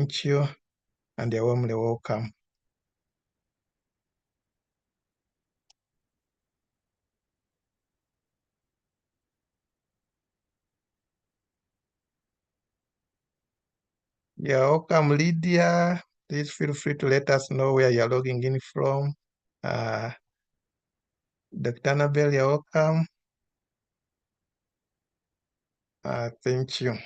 Thank you, and you're warmly welcome. You're welcome, Lydia. Please feel free to let us know where you're logging in from. Dr. Annabelle, you're welcome. Thank you.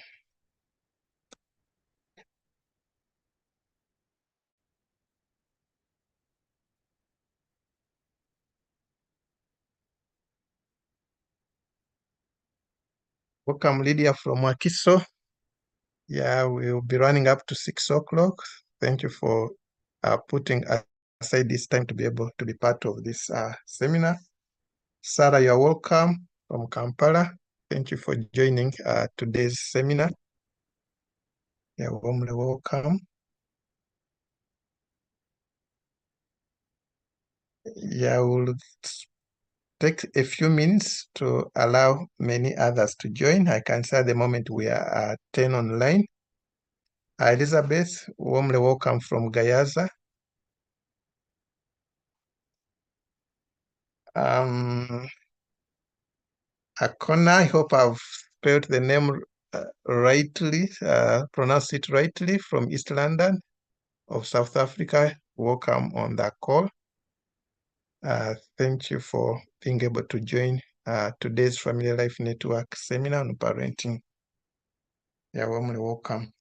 Welcome, Lydia from Wakiso. Yeah, we'll be running up to 6 o'clock. Thank you for putting aside this time to be able to be part of this seminar. Sarah, you're welcome from Kampala. Thank you for joining today's seminar. You're warmly welcome. Yeah, we'll take a few minutes to allow many others to join. I can say at the moment we are 10 online. Elizabeth, warmly welcome from Gayaza. Akona, I hope I've spelled the name rightly, pronounced it rightly, from East London of South Africa. Welcome on the call. Thank you for being able to join today's Family Life Network seminar on parenting. You're warmly welcome.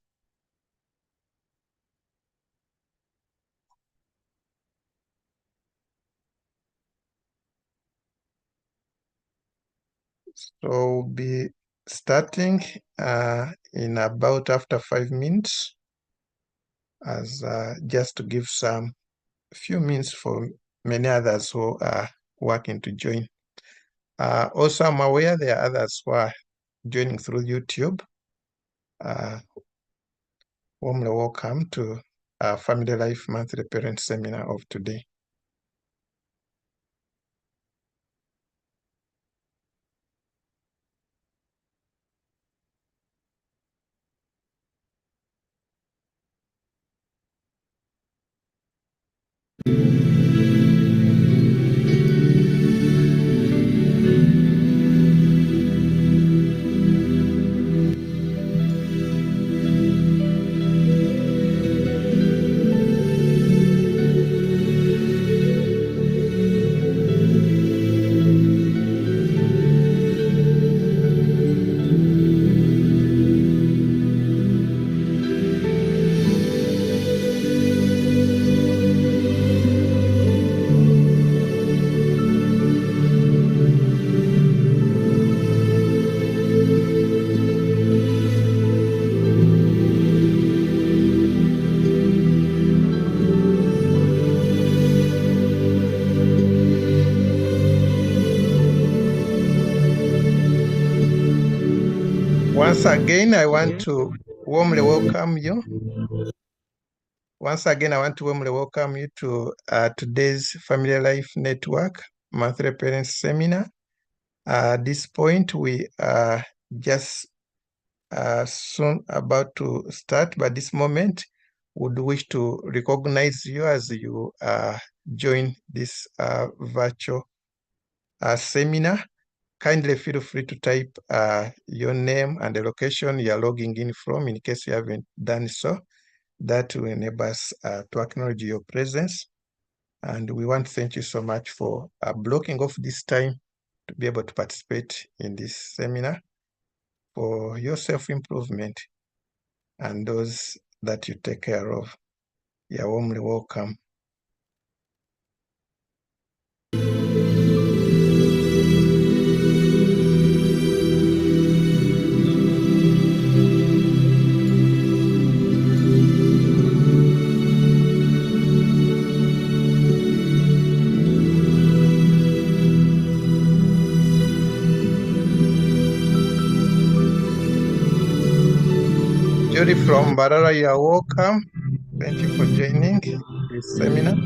So we'll be starting in about after 5 minutes, as just to give some few minutes for many others who are working to join. Also, I'm aware there are others who are joining through YouTube. Warmly welcome to our Family Life Monthly Parent Seminar of today. Once again, I want to warmly welcome you. Once again, I want to warmly welcome you to today's Family Life Network Monthly Parents Seminar. At this point, we are just soon about to start, but this moment would wish to recognize you as you join this virtual seminar. Kindly feel free to type your name and the location you're logging in from in case you haven't done so. That will enable us to acknowledge your presence. And we want to thank you so much for blocking off this time to be able to participate in this seminar for your self-improvement and those that you take care of. You're warmly welcome. Judy from Barara, you're welcome. Thank you for joining this seminar.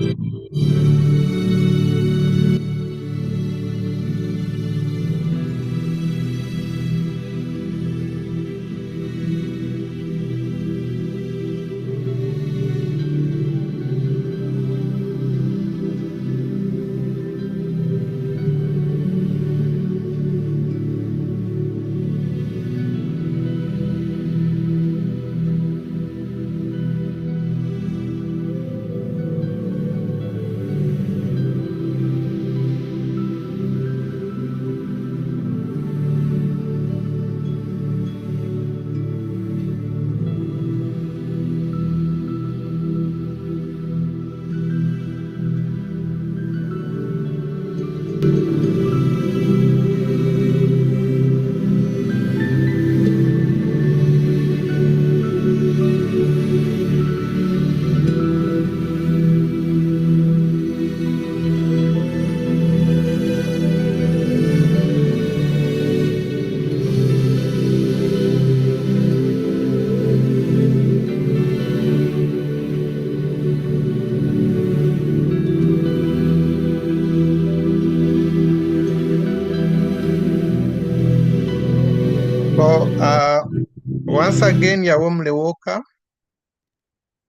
again, you're warmly welcome.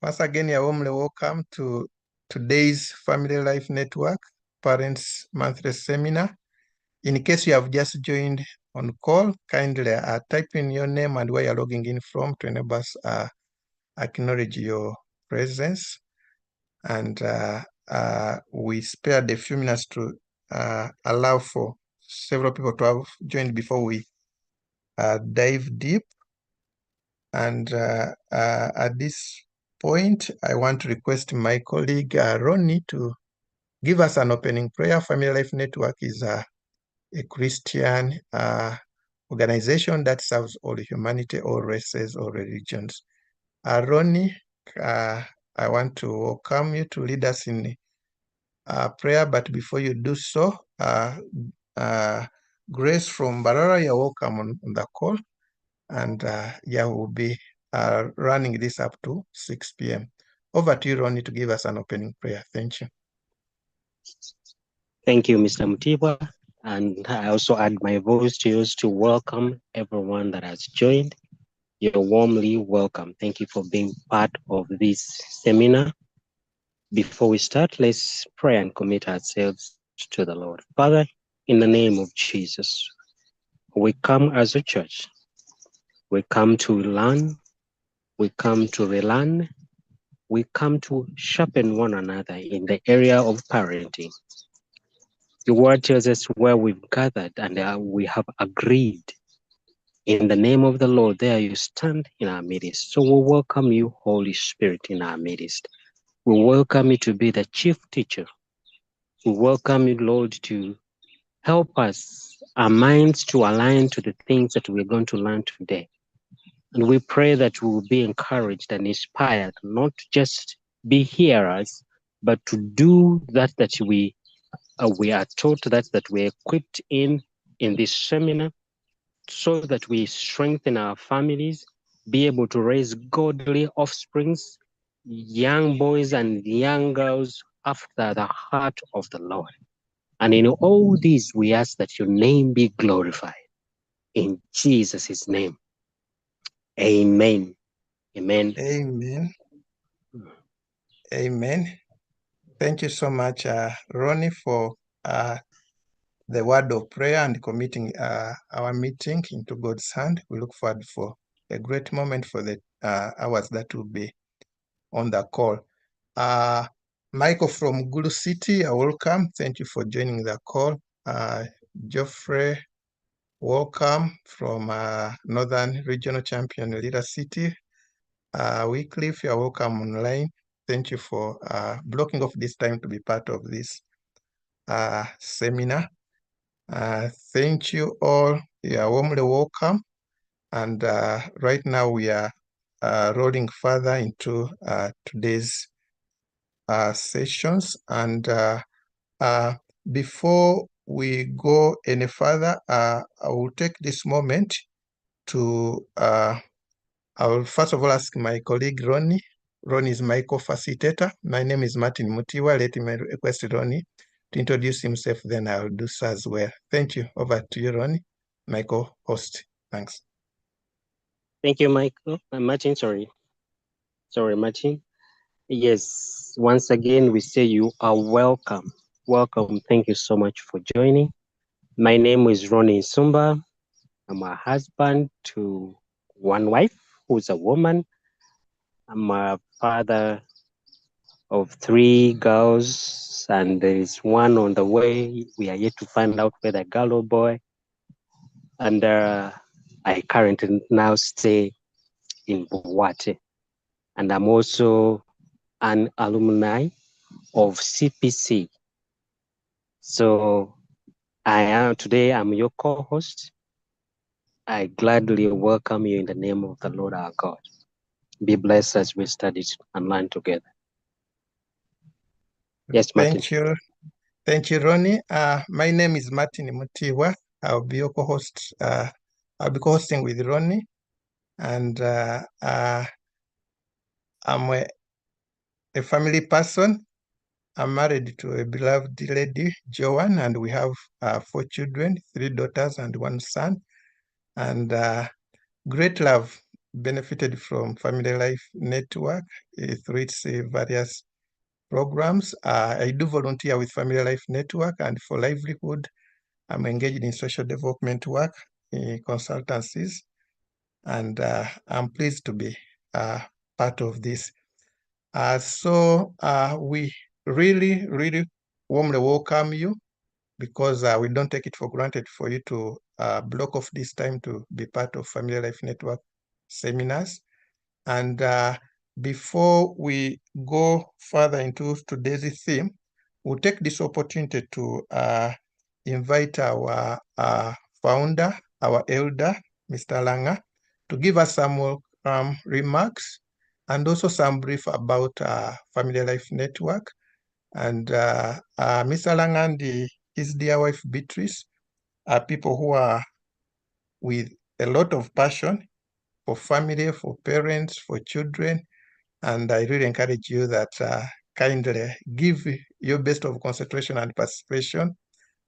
Once again, you're warmly welcome to today's Family Life Network Parents Monthly Seminar. In case you have just joined on call, kindly type in your name and where you're logging in from to enable us acknowledge your presence. And we spared a few minutes to allow for several people to have joined before we dive deep. And at this point, I want to request my colleague Ronnie to give us an opening prayer. Family Life Network is a Christian organization that serves all humanity, all races, all religions. Ronnie, I want to welcome you to lead us in prayer, but before you do so, Grace from Barara, you're welcome on the call, and yeah, we'll be running this up to 6 p.m. Over to you, Ronnie, to give us an opening prayer. Thank you. Thank you, Mr. Mutibwa. And I also add my voice to yours to welcome everyone that has joined. You're warmly welcome. Thank you for being part of this seminar. Before we start, let's pray and commit ourselves to the Lord. Father, in the name of Jesus, we come as a church. We come to learn. We come to relearn. We come to sharpen one another in the area of parenting. Your word tells us where we've gathered and we have agreed. In the name of the Lord, there you stand in our midst. So we welcome you, Holy Spirit, in our midst. We welcome you to be the chief teacher. We welcome you, Lord, to help us, our minds to align to the things that we're going to learn today. And we pray that we will be encouraged and inspired, not just be hearers, but to do that we are taught, that we're equipped in this seminar, so that we strengthen our families, be able to raise godly offsprings, young boys and young girls after the heart of the Lord. And in all these, we ask that your name be glorified. In Jesus' name, amen. Amen. Amen. Amen. Thank you so much, Ronnie, for the word of prayer and committing our meeting into God's hand. We look forward for a great moment for the hours that will be on the call. Michael from Gulu City, welcome. Thank you for joining the call. Geoffrey, welcome from Northern Regional Champion Lira City. Wycliffe, you're welcome online. Thank you for blocking off this time to be part of this seminar. Thank you all. You are warmly welcome. And right now we are rolling further into today's sessions. And before we go any further, I will take this moment to, I will first of all ask my colleague Ronnie. Ronnie is my co-facilitator. My name is Martin Mutiwa. Let me request Ronnie to introduce himself, then I'll do so as well. Thank you. Over to you, Ronnie, my co-host. Thanks. Thank you, Michael. Martin, sorry, Martin. Yes, once again, we say you are welcome. Welcome. Thank you so much for joining. My name is Ronnie Sumba. I'm a husband to one wife who's a woman. I'm a father of 3 girls, and there is one on the way. We are yet to find out whether girl or boy. And I currently now stay in Buwate. And I'm also an alumni of CPC. So today I'm your co-host. I gladly welcome you in the name of the Lord our God. Be blessed as we study and learn together. Yes, Martin. Thank you. Thank you, Ronnie. My name is Martin Mutiwa. I'll be your co-host. I'll be co-hosting with Ronnie. And I'm a family person. I'm married to a beloved lady, Joanne, and we have 4 children, 3 daughters and 1 son. And great love benefited from Family Life Network through its various programs. I do volunteer with Family Life Network, and for livelihood, I'm engaged in social development work, consultancies, and I'm pleased to be part of this. So we really, really warmly welcome you, because we don't take it for granted for you to block off this time to be part of Family Life Network seminars. And before we go further into today's theme, we'll take this opportunity to invite our founder, our elder, Mr. Langa, to give us some remarks and also some brief about Family Life Network. And Mr. Langa and his dear wife, Beatrice, are people who are with a lot of passion for family, for parents, for children. And I really encourage you that kindly give your best of concentration and participation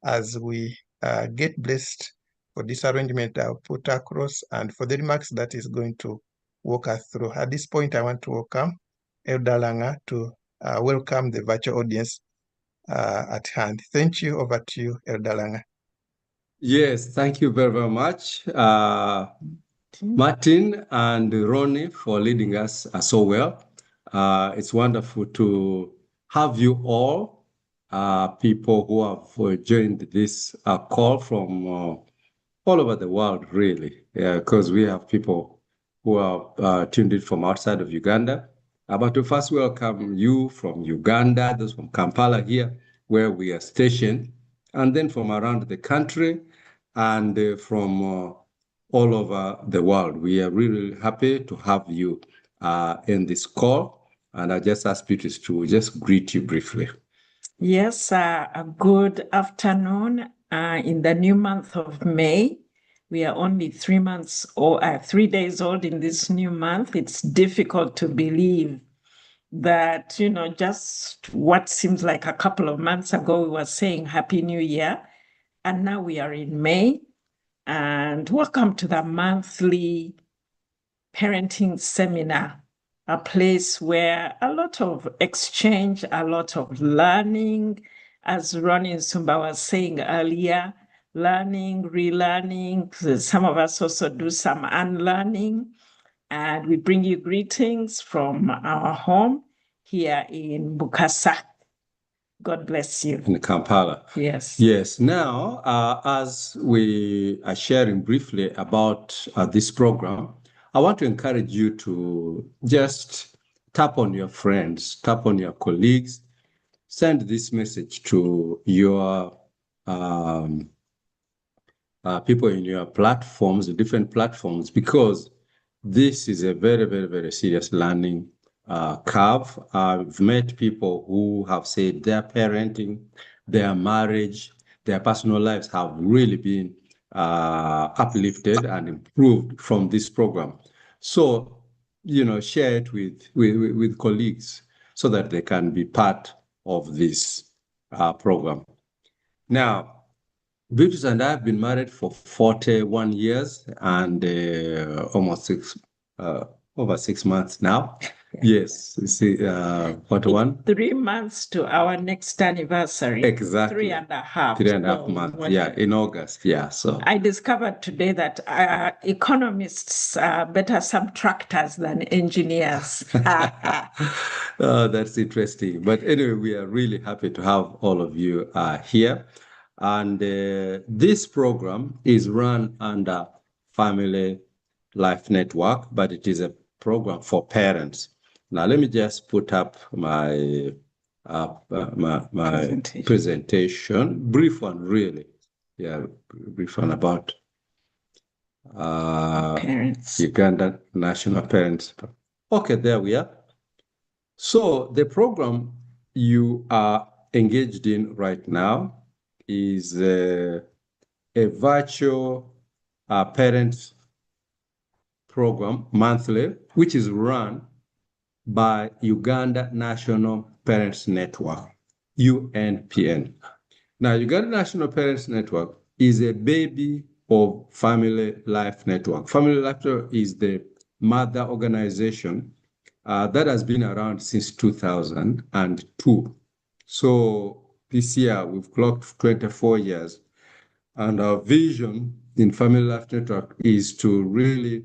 as we get blessed for this arrangement I'll put across and for the remarks that is going to walk us through. At this point, I want to welcome Elder Langa to welcome the virtual audience at hand. Thank you. Over to you, Elder Langa. Yes, thank you very, very much, Martin and Ronnie, for leading us so well. It's wonderful to have you all, people who have joined this call from all over the world, really, because we have people who are tuned in from outside of Uganda. But to first welcome you from Uganda, those from Kampala here, where we are stationed, and then from around the country and from all over the world. We are really happy to have you in this call. And I just ask Beatrice to just greet you briefly. Yes, a good afternoon. In the new month of May, we are only 3 months or 3 days old in this new month. It's difficult to believe that, just what seems like a couple of months ago, we were saying Happy New Year. And now we are in May. And welcome to the monthly parenting seminar, a place where a lot of exchange, a lot of learning, as Ronnie Nsumba was saying earlier, learning, relearning. Some of us also do some unlearning. And we bring you greetings from our home here in Bukasa. God bless you. In Kampala. Yes. Yes. Now, as we are sharing briefly about this program, I want to encourage you to just tap on your friends, tap on your colleagues, send this message to your people in your platforms, different platforms, because this is a very, very, very serious learning curve. I've met people who have said their parenting, their marriage, their personal lives have really been uplifted and improved from this program. So, share it with colleagues so that they can be part of this program. Now, Beatrice and I have been married for 41 years and almost over 6 months now. Yes, 41. 3 months to our next anniversary. Exactly. 3.5. 3.5 months. Yeah, in August. Yeah. So I discovered today that economists are better subtractors than engineers. That's interesting. But anyway, we are really happy to have all of you here. And this program is run under Family Life Network, but it is a program for parents. Now, let me just put up my presentation. Brief one, really. Yeah, brief one about Parents. Uganda National Parents. Okay, there we are. So the program you are engaged in right now is a virtual parent program monthly, which is run by Uganda National Parents Network, UNPN. Now, Uganda National Parents Network is a baby of Family Life Network. Family Life Network is the mother organization that has been around since 2002. So this year we've clocked 24 years. And our vision in Family Life Network is to really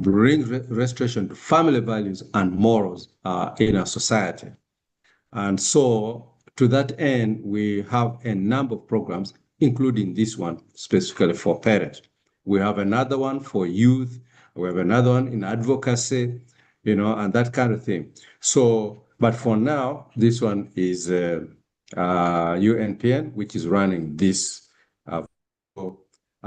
bring restoration to family values and morals in our society. And so to that end, we have a number of programs, including this one specifically for parents. We have another one for youth. We have another one in advocacy, and that kind of thing. So, but for now, this one is UNPN, which is running this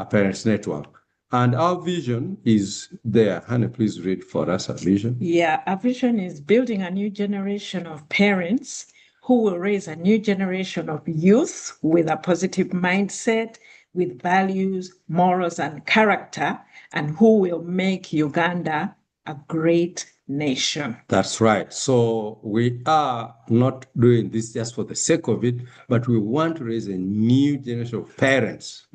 Parents Network. And our vision is there. Hannah, please read for us our vision. Yeah, our vision is building a new generation of parents who will raise a new generation of youth with a positive mindset, with values, morals, and character, and who will make Uganda a great nation. That's right. So we are not doing this just for the sake of it, but we want to raise a new generation of parents,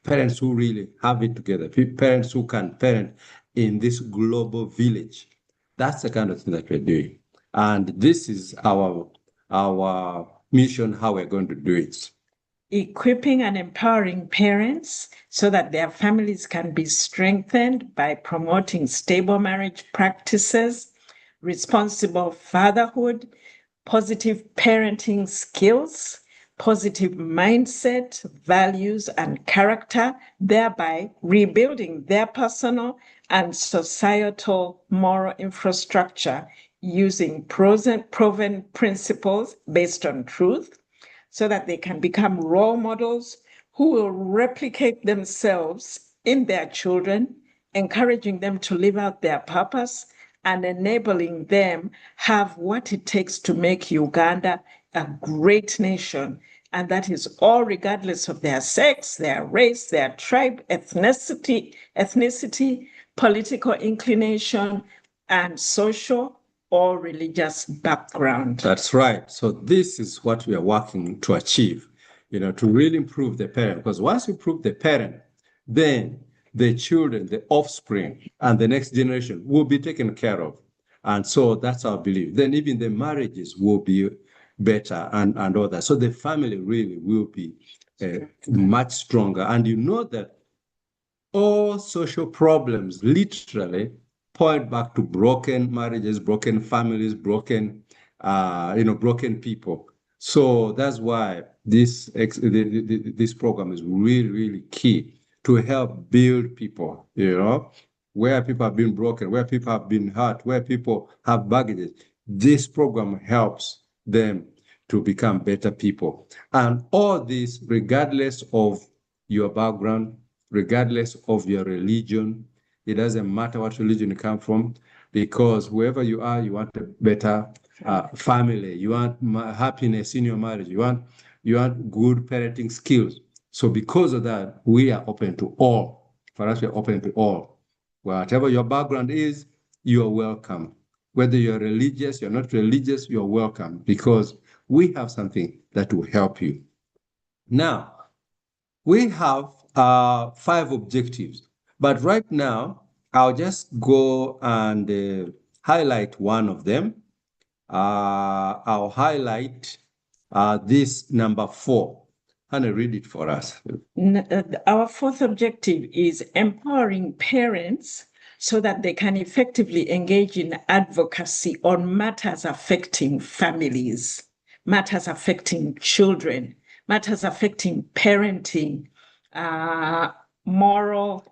parents who really have it together, parents who can parent in this global village. That's the kind of thing that we're doing. And this is our mission, how we're going to do it. Equipping and empowering parents so that their families can be strengthened by promoting stable marriage practices, responsible fatherhood, positive parenting skills, positive mindset, values, and character, thereby rebuilding their personal and societal moral infrastructure using proven principles based on truth, so that they can become role models who will replicate themselves in their children, encouraging them to live out their purpose and enabling them have what it takes to make Uganda a great nation. And that is all regardless of their sex, their race, their tribe, ethnicity, political inclination, and social or religious background. That's right. So this is what we are working to achieve, to really improve the parent. Because once you improve the parent, then the children, the offspring, and the next generation will be taken care of. And so that's our belief. Then even the marriages will be better and all that. So the family really will be much stronger. And you know that all social problems literally point back to broken marriages, broken families, broken people. So that's why this program is really, really key to help build people, where people have been broken, where people have been hurt, where people have baggages. This program helps them to become better people. And all this, regardless of your background, regardless of your religion. It doesn't matter what religion you come from, because whoever you are, you want a better family. You want happiness in your marriage. You want good parenting skills. So because of that, we are open to all. For us, we are open to all. Whatever your background is, you are welcome. Whether you're religious, you're not religious, you're welcome, because we have something that will help you. Now, we have 5 objectives, but right now I'll just go and highlight one of them. I'll highlight this number 4. Hannah, read it for us. Our 4th objective is empowering parents so that they can effectively engage in advocacy on matters affecting families, matters affecting children, matters affecting parenting, moral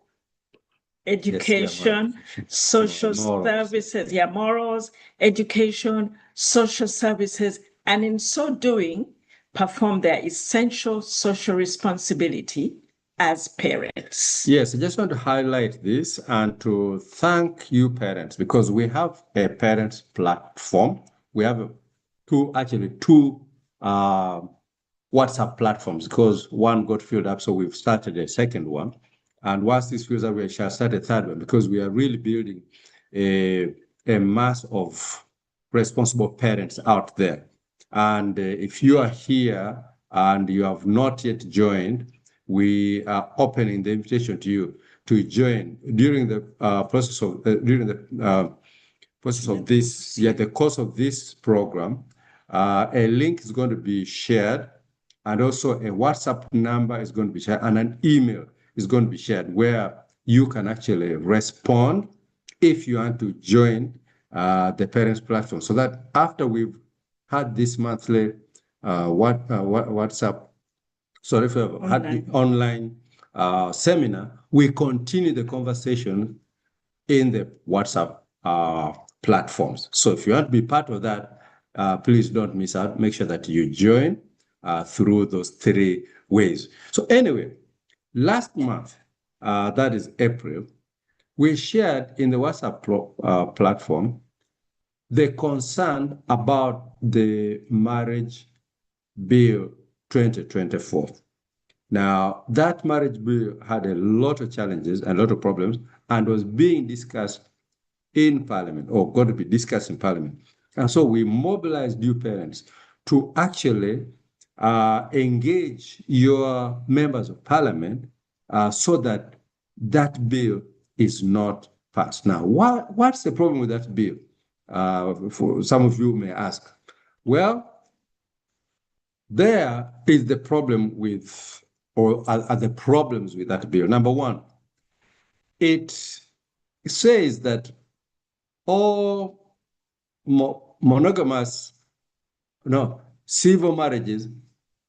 education, social services, morals, education, social services, and in so doing, perform their essential social responsibility as parents. Yes, I just want to highlight this and to thank you parents, because we have a parents platform. We have two WhatsApp platforms, because one got filled up, so we've started a second one. And once this fills up, we shall start a third one, because we are really building a mass of responsible parents out there. And if you are here and you have not yet joined, we are opening the invitation to you to join during the process of the course of this program, a link is going to be shared, and also a WhatsApp number is going to be shared, and an email is going to be shared where you can actually respond if you want to join the parents platform, so that after we've had this monthly WhatsApp, sorry, if we have had the online seminar, we continue the conversation in the WhatsApp platforms. So if you want to be part of that, please don't miss out. Make sure that you join through those 3 ways. So anyway, last month, that is April, we shared in the WhatsApp platform the concern about the Marriage Bill 2024. Now, that marriage bill had a lot of challenges and a lot of problems and was being discussed in Parliament, or going to be discussed in Parliament. And so we mobilized you parents to actually engage your members of Parliament so that that bill is not passed. Now, what's the problem with that bill? For some of you may ask. Well, there is the problem with, or are the problems with that bill. Number one, it says that all monogamous, civil marriages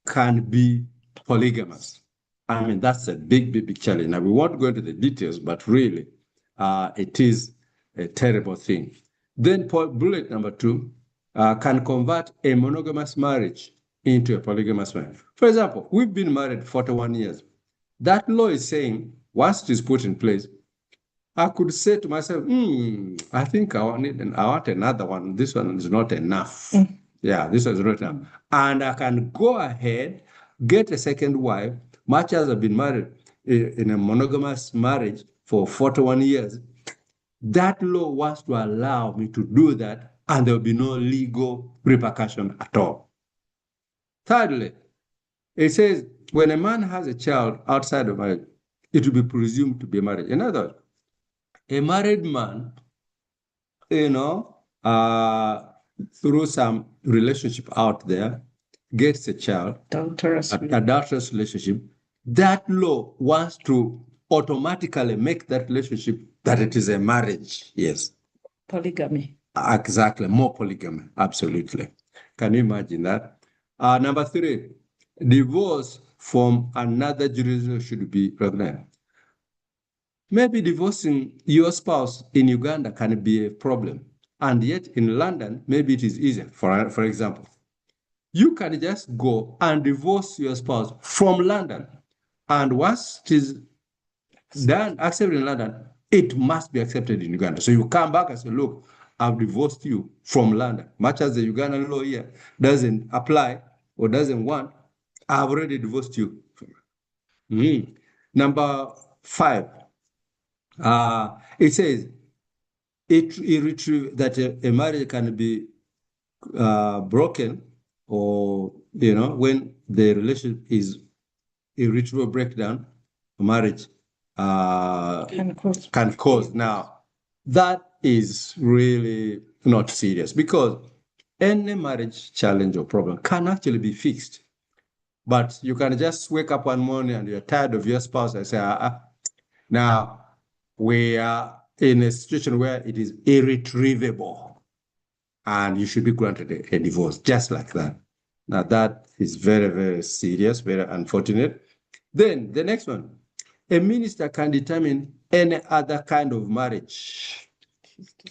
can be polygamous. I mean, that's a big challenge. Now, we won't go into the details, but really, it is a terrible thing. Then bullet number 2, can convert a monogamous marriage into a polygamous marriage. For example, we've been married 41 years. That law is saying, once it is put in place, I could say to myself, I think I want another one. This one is not enough. Yeah, this one is not enough. And I can go ahead, get a second wife, much as I've been married in a monogamous marriage for 41 years. That law wants to allow me to do that, and there will be no legal repercussion at all. Thirdly, it says when a man has a child outside of marriage, it will be presumed to be married. In other words, a married man, through some relationship out there, gets a child, adulterous relationship, that law wants to automatically make that relationship that it is a marriage. Yes. Polygamy. Exactly. More polygamy. Absolutely. Can you imagine that? Number 3, divorce from another jurisdiction should be recognized. Maybe divorcing your spouse in Uganda can be a problem, and yet in London, maybe it is easier. For example, you can just go and divorce your spouse from London, and once it is done, accepted in London, it must be accepted in Uganda. So you come back and say, look, I've divorced you from London. Much as the Ugandan law here doesn't apply or doesn't want, I've already divorced you. Number 5, it says that a marriage can be broken, or when the relationship is irretrievable breakdown, marriage can cause. Now, that is really not serious, because any marriage challenge or problem can actually be fixed. But you can just wake up one morning and you're tired of your spouse and say, now we are in a situation where it is irretrievable and you should be granted a divorce, just like that. Now, that is very, very serious, very unfortunate. Then the next one, a minister can determine any other kind of marriage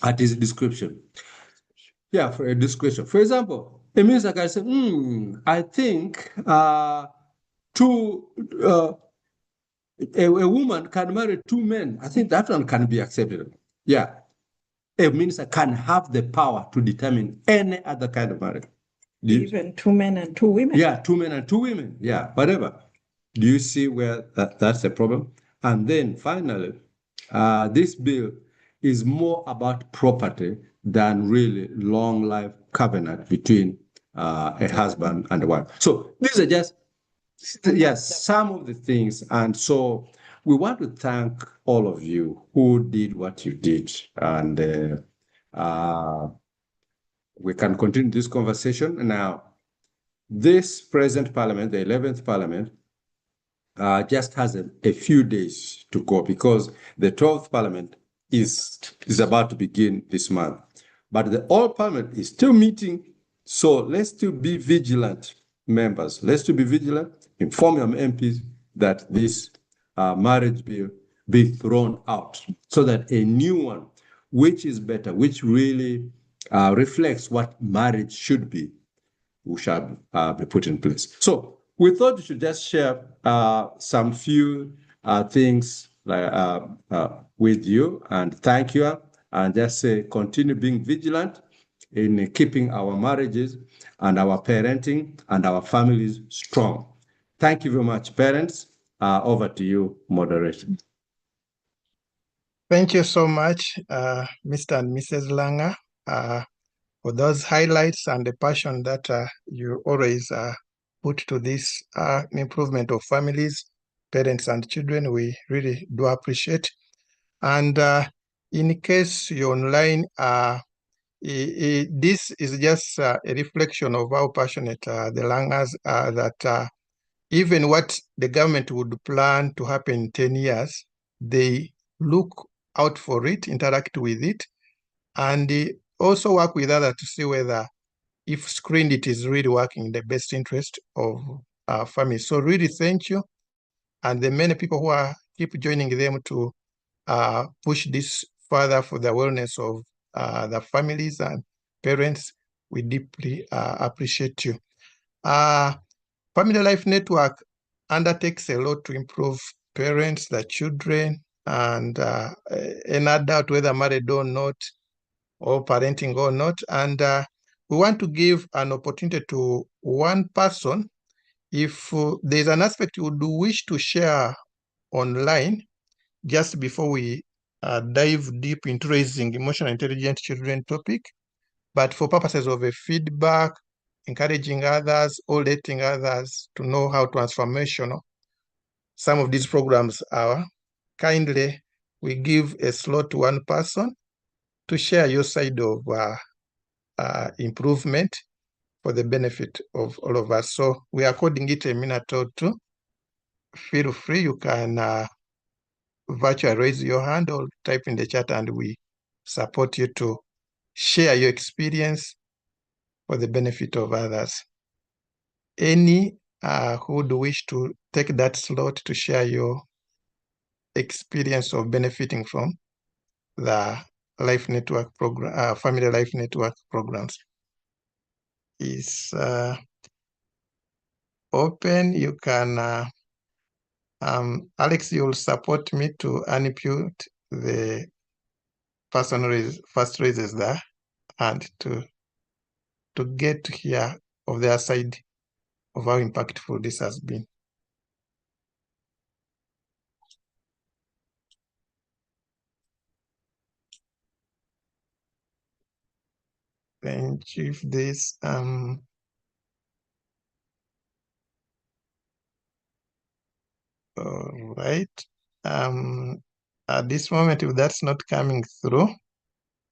at his discretion. Yeah, for a discretion. For example, a minister can say, I think a woman can marry 2 men. I think that one can be accepted. Yeah. A minister can have the power to determine any other kind of marriage. Even 2 men and 2 women. Yeah, 2 men and 2 women. Yeah, whatever. Do you see where that's a problem? And then finally, this bill is more about property than really long life covenant between a husband and a wife. So these are just some of the things. And so we want to thank all of you who did what you did. And we can continue this conversation. Now, this present parliament, the 11th parliament, just has a few days to go because the 12th parliament is about to begin this month. But the old parliament is still meeting. So let's still be vigilant, members. Let's still be vigilant, inform your MPs that this marriage bill be thrown out so that a new one, which is better, which really reflects what marriage should be, we shall be put in place. So we thought we should just share some few things with you and thank you, and just say continue being vigilant in keeping our marriages and our parenting and our families strong. Thank you very much, parents. Over to you, moderator. Thank you so much, Mr. and Mrs. Langer, for those highlights and the passion that you always put to this improvement of families, parents, and children. We really do appreciate. And in case you're online, this is just a reflection of how passionate the Langers are, that even what the government would plan to happen in 10 years, they look out for it, interact with it, and also work with others to see whether, if screened, it is really working in the best interest of our families. So really thank you. And the many people who are keep joining them to push this further for the wellness of the families and parents, we deeply appreciate you. Family Life Network undertakes a lot to improve parents, the children, and an adult, whether married or not, or parenting or not. And we want to give an opportunity to one person. If there's an aspect you would wish to share online, just before we dive deep into raising emotional intelligent children topic, but for purposes of a feedback, encouraging others or letting others to know how transformational some of these programs are, kindly we give a slot to one person to share your side of improvement for the benefit of all of us. So we are calling it a minute or two. Feel free, you can virtually raise your hand or type in the chat, and we support you to share your experience for the benefit of others. Any who would wish to take that slot to share your experience of benefiting from the Life Network program, Family Life Network programs is open. You can, Alex, you'll support me to unmute the person who first raises the hand to get to hear of their side of how impactful this has been. Thank you. If this all right. At this moment, if that's not coming through,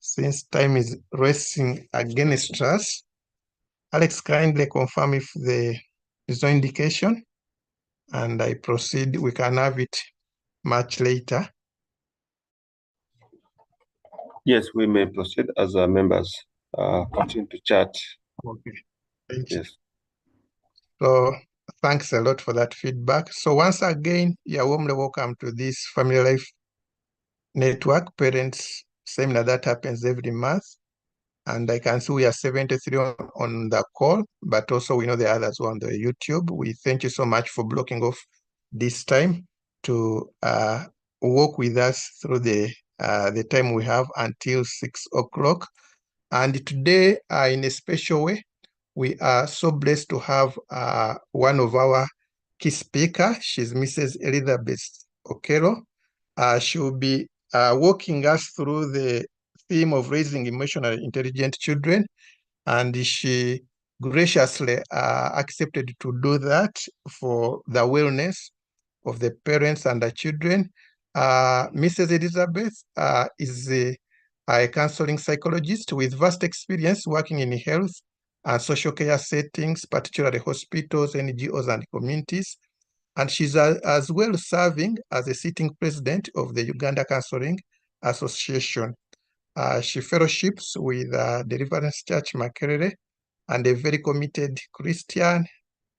since time is racing against us, Alex, kindly confirm if there's no indication, and I proceed. We can have it much later. Yes, we may proceed as our members continue to chat. Okay, thank you. Yes. So thanks a lot for that feedback. So once again, you're warmly welcome to this Family Life Network Parents Seminar that happens every month. And I can see we are 73 on the call, but also we know the others who are on the YouTube. We thank you so much for blocking off this time to work with us through the time we have until 6 o'clock. And today, in a special way, we are so blessed to have one of our key speakers. She's Mrs. Elizabeth Okero. She will be walking us through the theme of raising emotionally intelligent children, and she graciously accepted to do that for the wellness of the parents and the children. Mrs. Elizabeth is a counseling psychologist with vast experience working in health and social care settings, particularly hospitals, NGOs, and communities. And she's as well serving as a sitting president of the Uganda Counseling Association. She fellowships with Deliverance Church Makerere and a very committed Christian,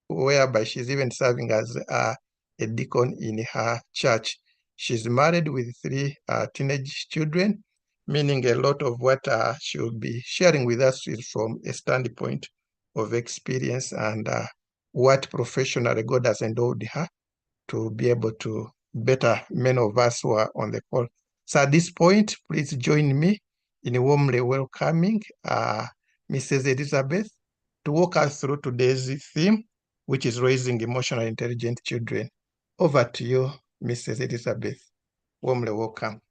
whereby she's even serving as a deacon in her church. She's married with 3 teenage children, meaning a lot of what she will be sharing with us is from a standpoint of experience and what professionally God has endowed her to be able to better many of us who are on the call. So at this point, please join me in warmly welcoming Mrs. Elizabeth to walk us through today's theme, which is raising emotionally intelligent children. Over to you, Mrs. Elizabeth. Warmly welcome.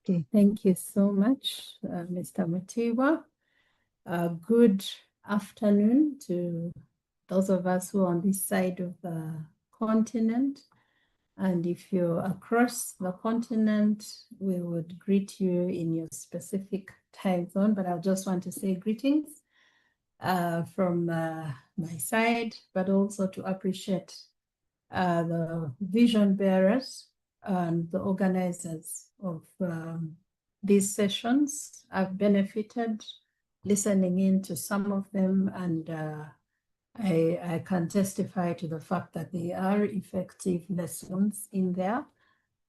Okay, thank you so much, Mr. Mutiwa. Good afternoon to those of us who are on this side of the continent. And if you're across the continent, we would greet you in your specific time zone, but I just want to say greetings from my side, but also to appreciate the vision bearers and the organizers of these sessions. I've benefited listening in to some of them, and I can testify to the fact that they are effective lessons in there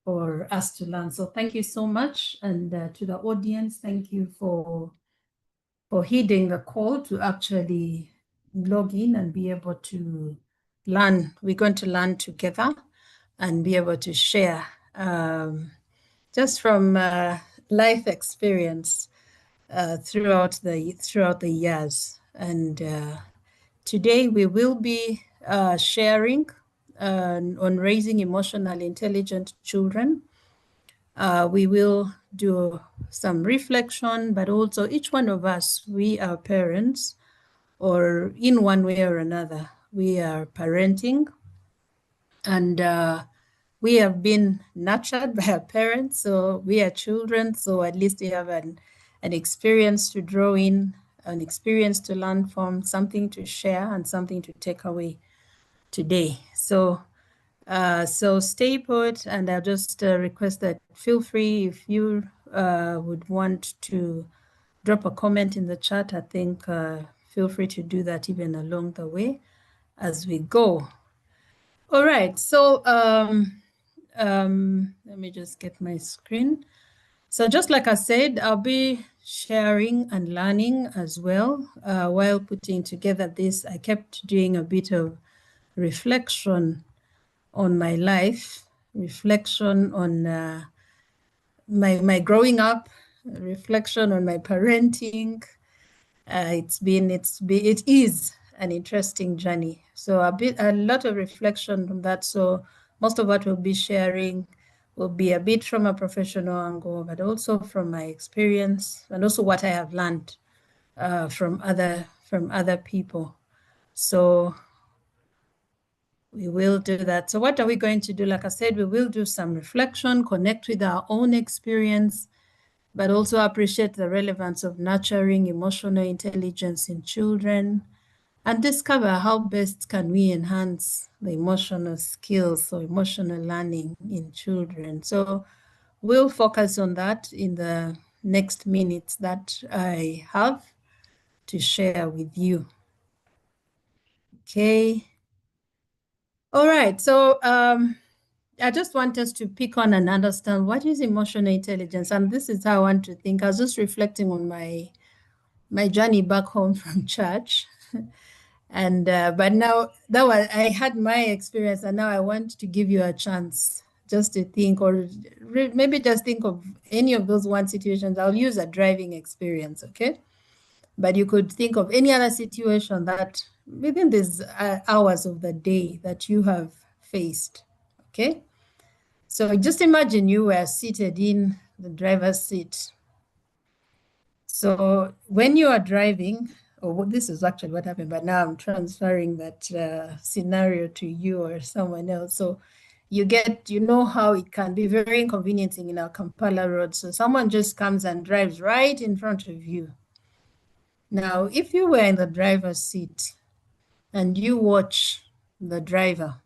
for us to learn. So thank you so much. And to the audience, thank you for heeding the call to actually log in and be able to learn. We're going to learn together and be able to share just from life experience throughout the years. And today we will be sharing on raising emotionally intelligent children. We will do some reflection, but also each one of us, we are parents, or in one way or another, we are parenting. And we have been nurtured by our parents, so we are children, so at least we have an experience to draw in, an experience to learn from, something to share, and something to take away today. So stay put, and I'll just request that feel free if you would want to drop a comment in the chat. I think feel free to do that even along the way as we go. All right, so let me just get my screen. So just like I said, I'll be sharing and learning as well. While putting together this, I kept doing a bit of reflection on my life, reflection on my growing up, reflection on my parenting. It is an interesting journey. So a lot of reflection on that. So most of what we'll be sharing will be a bit from a professional angle, but also from my experience and also what I have learned from other people. So we will do that. So what are we going to do? Like I said, we will do some reflection, connect with our own experience, but also appreciate the relevance of nurturing emotional intelligence in children, and discover how best can we enhance the emotional skills or emotional learning in children. So we'll focus on that in the next minutes that I have to share with you. Okay. All right. So I just want us to pick on and understand what is emotional intelligence. And this is how I want to think. I was just reflecting on my journey back home from church. And but now I had my experience, and now I want to give you a chance just to think, or maybe just think of any of those one situations. I'll use a driving experience, okay? But you could think of any other situation that within these hours of the day that you have faced, okay? So just imagine you were seated in the driver's seat. So when you are driving, this is actually what happened, but now I'm transferring that scenario to you or someone else. So you know how it can be very inconveniencing in our Kampala road. So someone just comes and drives right in front of you. Now, if you were in the driver's seat and you watch the driver,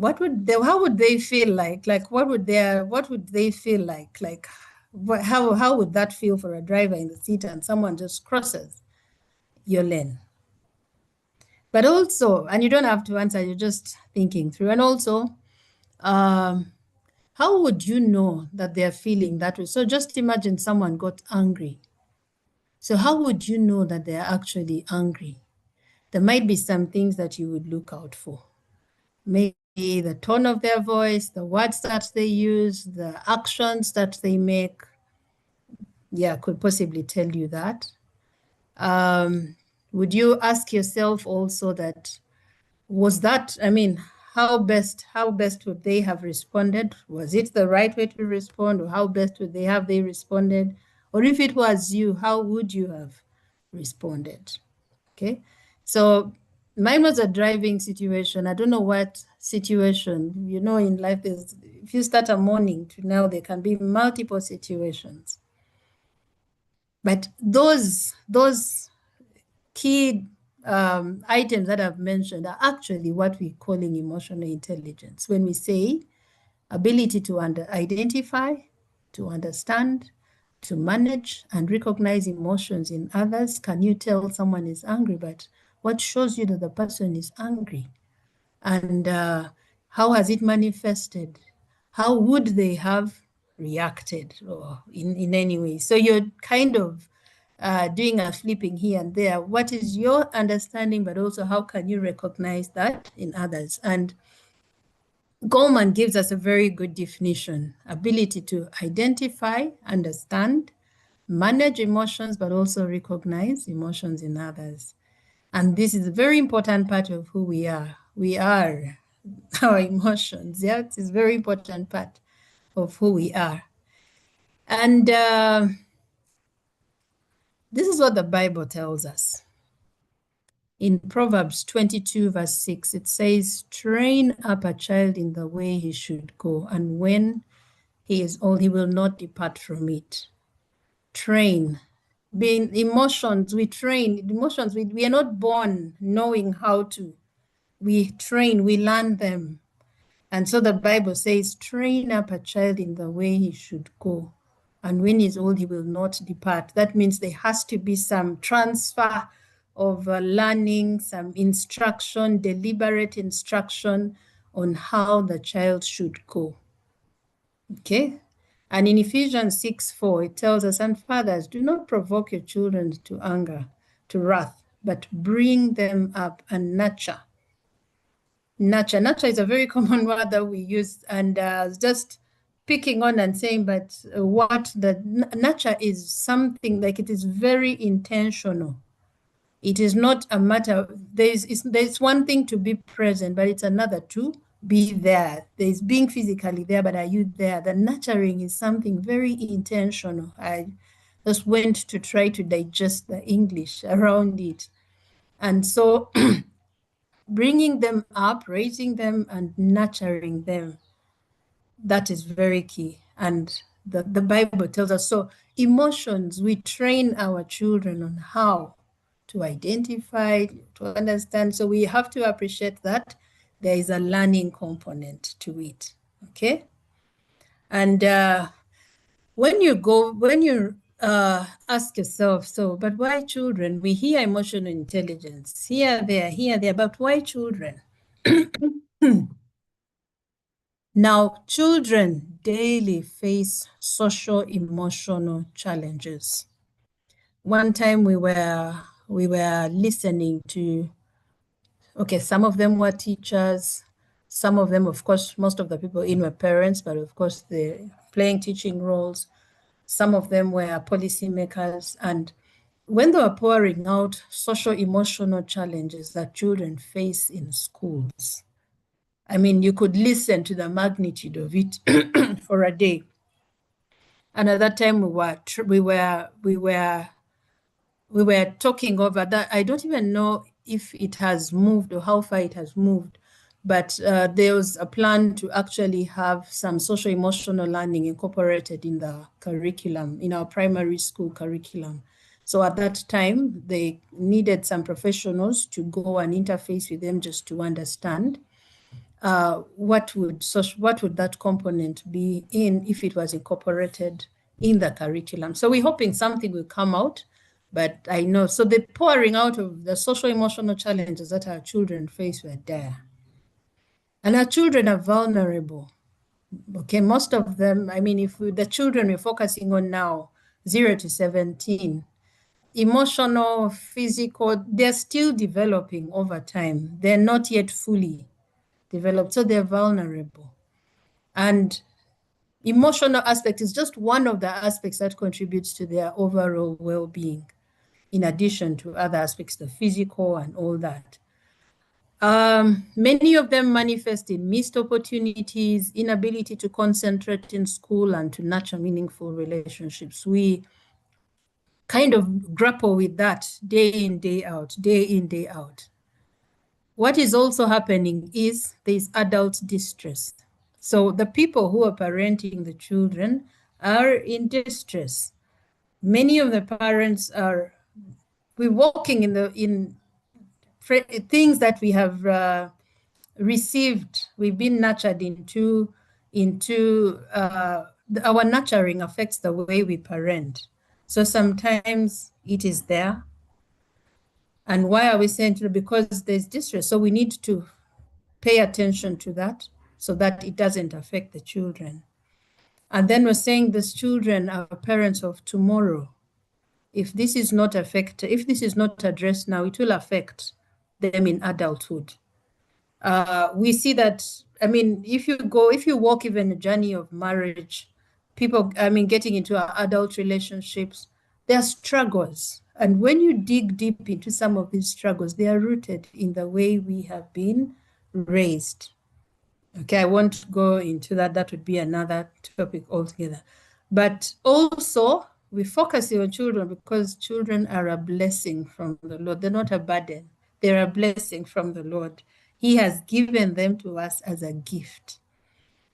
how would they feel like? Like, what would they feel like? Like, how would that feel for a driver in the seat and someone just crosses your lane? But also, and you don't have to answer, you're just thinking through. And also, how would you know that they're feeling that way? So just imagine someone got angry. So how would you know that they're actually angry? There might be some things that you would look out for. Maybe the tone of their voice, the words that they use, the actions that they make. Yeah, could possibly tell you that. Would you ask yourself also that, how best would they have responded? Was it the right way to respond, or how best would they responded? Or if it was you, how would you have responded? Okay, so mine was a driving situation. I don't know what situation, in life is, if you start a morning to now, there can be multiple situations. But those key items that I've mentioned are actually what we're calling emotional intelligence. When we say ability to identify, to understand, to manage and recognize emotions in others. Can you tell someone is angry, but what shows you that the person is angry? And how has it manifested? How would they have reacted, or in any way? So you're kind of doing a flipping here and there. What is your understanding, but also how can you recognize that in others? And Goleman gives us a very good definition: ability to identify, understand, manage emotions, but also recognize emotions in others. And this is a very important part of who we are. We are our emotions. Yeah, it's a very important part of who we are. And this is what the Bible tells us. In Proverbs 22, verse 6, it says, train up a child in the way he should go, and when he is old, he will not depart from it. Train. Being emotions, we train. Emotions, we are not born knowing how to. We train, we learn them. And so the Bible says, train up a child in the way he should go, and when he's old, he will not depart. That means there has to be some transfer of learning, some instruction, deliberate instruction on how the child should go. Okay? And in Ephesians 6:4, it tells us, and fathers, do not provoke your children to anger, to wrath, but bring them up and nurture. Nurture is a very common word that we use, and just picking on and saying, but what the nurture is something like, it is very intentional. It is not a matter, there's one thing to be present, but it's another to be there. There's being physically there, but are you there? The nurturing is something very intentional. I just went to try to digest the English around it. And so bringing them up, raising them, and nurturing them, that is very key. And the Bible tells us, so emotions, we train our children on how to identify, to understand. So we have to appreciate that there is a learning component to it, okay? And when you ask yourself, so, but why children? We hear emotional intelligence, here, there, but why children? Now, children daily face social emotional challenges. One time we were listening to, okay, some of them were teachers, some of them, of course, most of the people in were parents, but of course they're playing teaching roles. Some of them were policymakers, and when they were pouring out social emotional challenges that children face in schools, I mean, you could listen to the magnitude of it for a day. And at that time, we were talking over that. I don't even know if it has moved or how far it has moved But there was a plan to actually have some social emotional learning incorporated in the curriculum, in our primary school curriculum. So at that time, they needed some professionals to go and interface with them just to understand what would that component be in if it was incorporated in the curriculum. So we're hoping something will come out, but I know, so the pouring out of the social emotional challenges that our children face were there. And our children are vulnerable. Okay, most of them, I mean, the children we're focusing on now, 0 to 17, emotional, physical, they're still developing over time. They're not yet fully developed, so they're vulnerable. And emotional aspect is just one of the aspects that contributes to their overall well-being, in addition to other aspects, the physical and all that. Many of them manifest in missed opportunities, inability to concentrate in school and to nurture meaningful relationships. We kind of grapple with that day in, day out, day in, day out. What is also happening is there's adult distress. So the people who are parenting the children are in distress. Many of the parents we're walking in things that we have received, we've been nurtured into our nurturing affects the way we parent. So sometimes it is there. And why are we saying it? Because there's distress. So we need to pay attention to that so that it doesn't affect the children. And then we're saying these children are parents of tomorrow. If this is not if this is not addressed now, it will affect them in adulthood. We see that, I mean, if you walk even a journey of marriage, people, I mean, getting into our adult relationships, there are struggles. And when you dig deep into some of these struggles, they are rooted in the way we have been raised. Okay, I won't go into that. That would be another topic altogether. But also, we focus on children because children are a blessing from the Lord. They're not a burden. They're a blessing from the Lord. He has given them to us as a gift.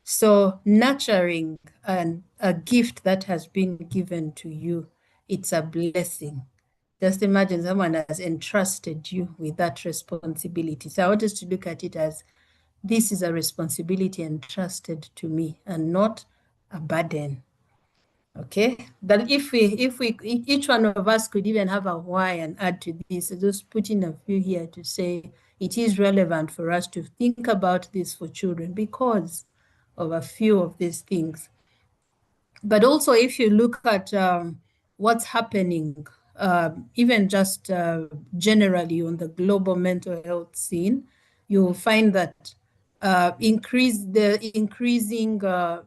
So nurturing a gift that has been given to you, it's a blessing. Just imagine someone has entrusted you with that responsibility. So I want us to look at it as this is a responsibility entrusted to me and not a burden. Okay, that if each one of us could even have a why and add to this, just putting a few here to say it is relevant for us to think about this for children because of a few of these things. But also, if you look at what's happening, even just generally on the global mental health scene, you'll find that increasing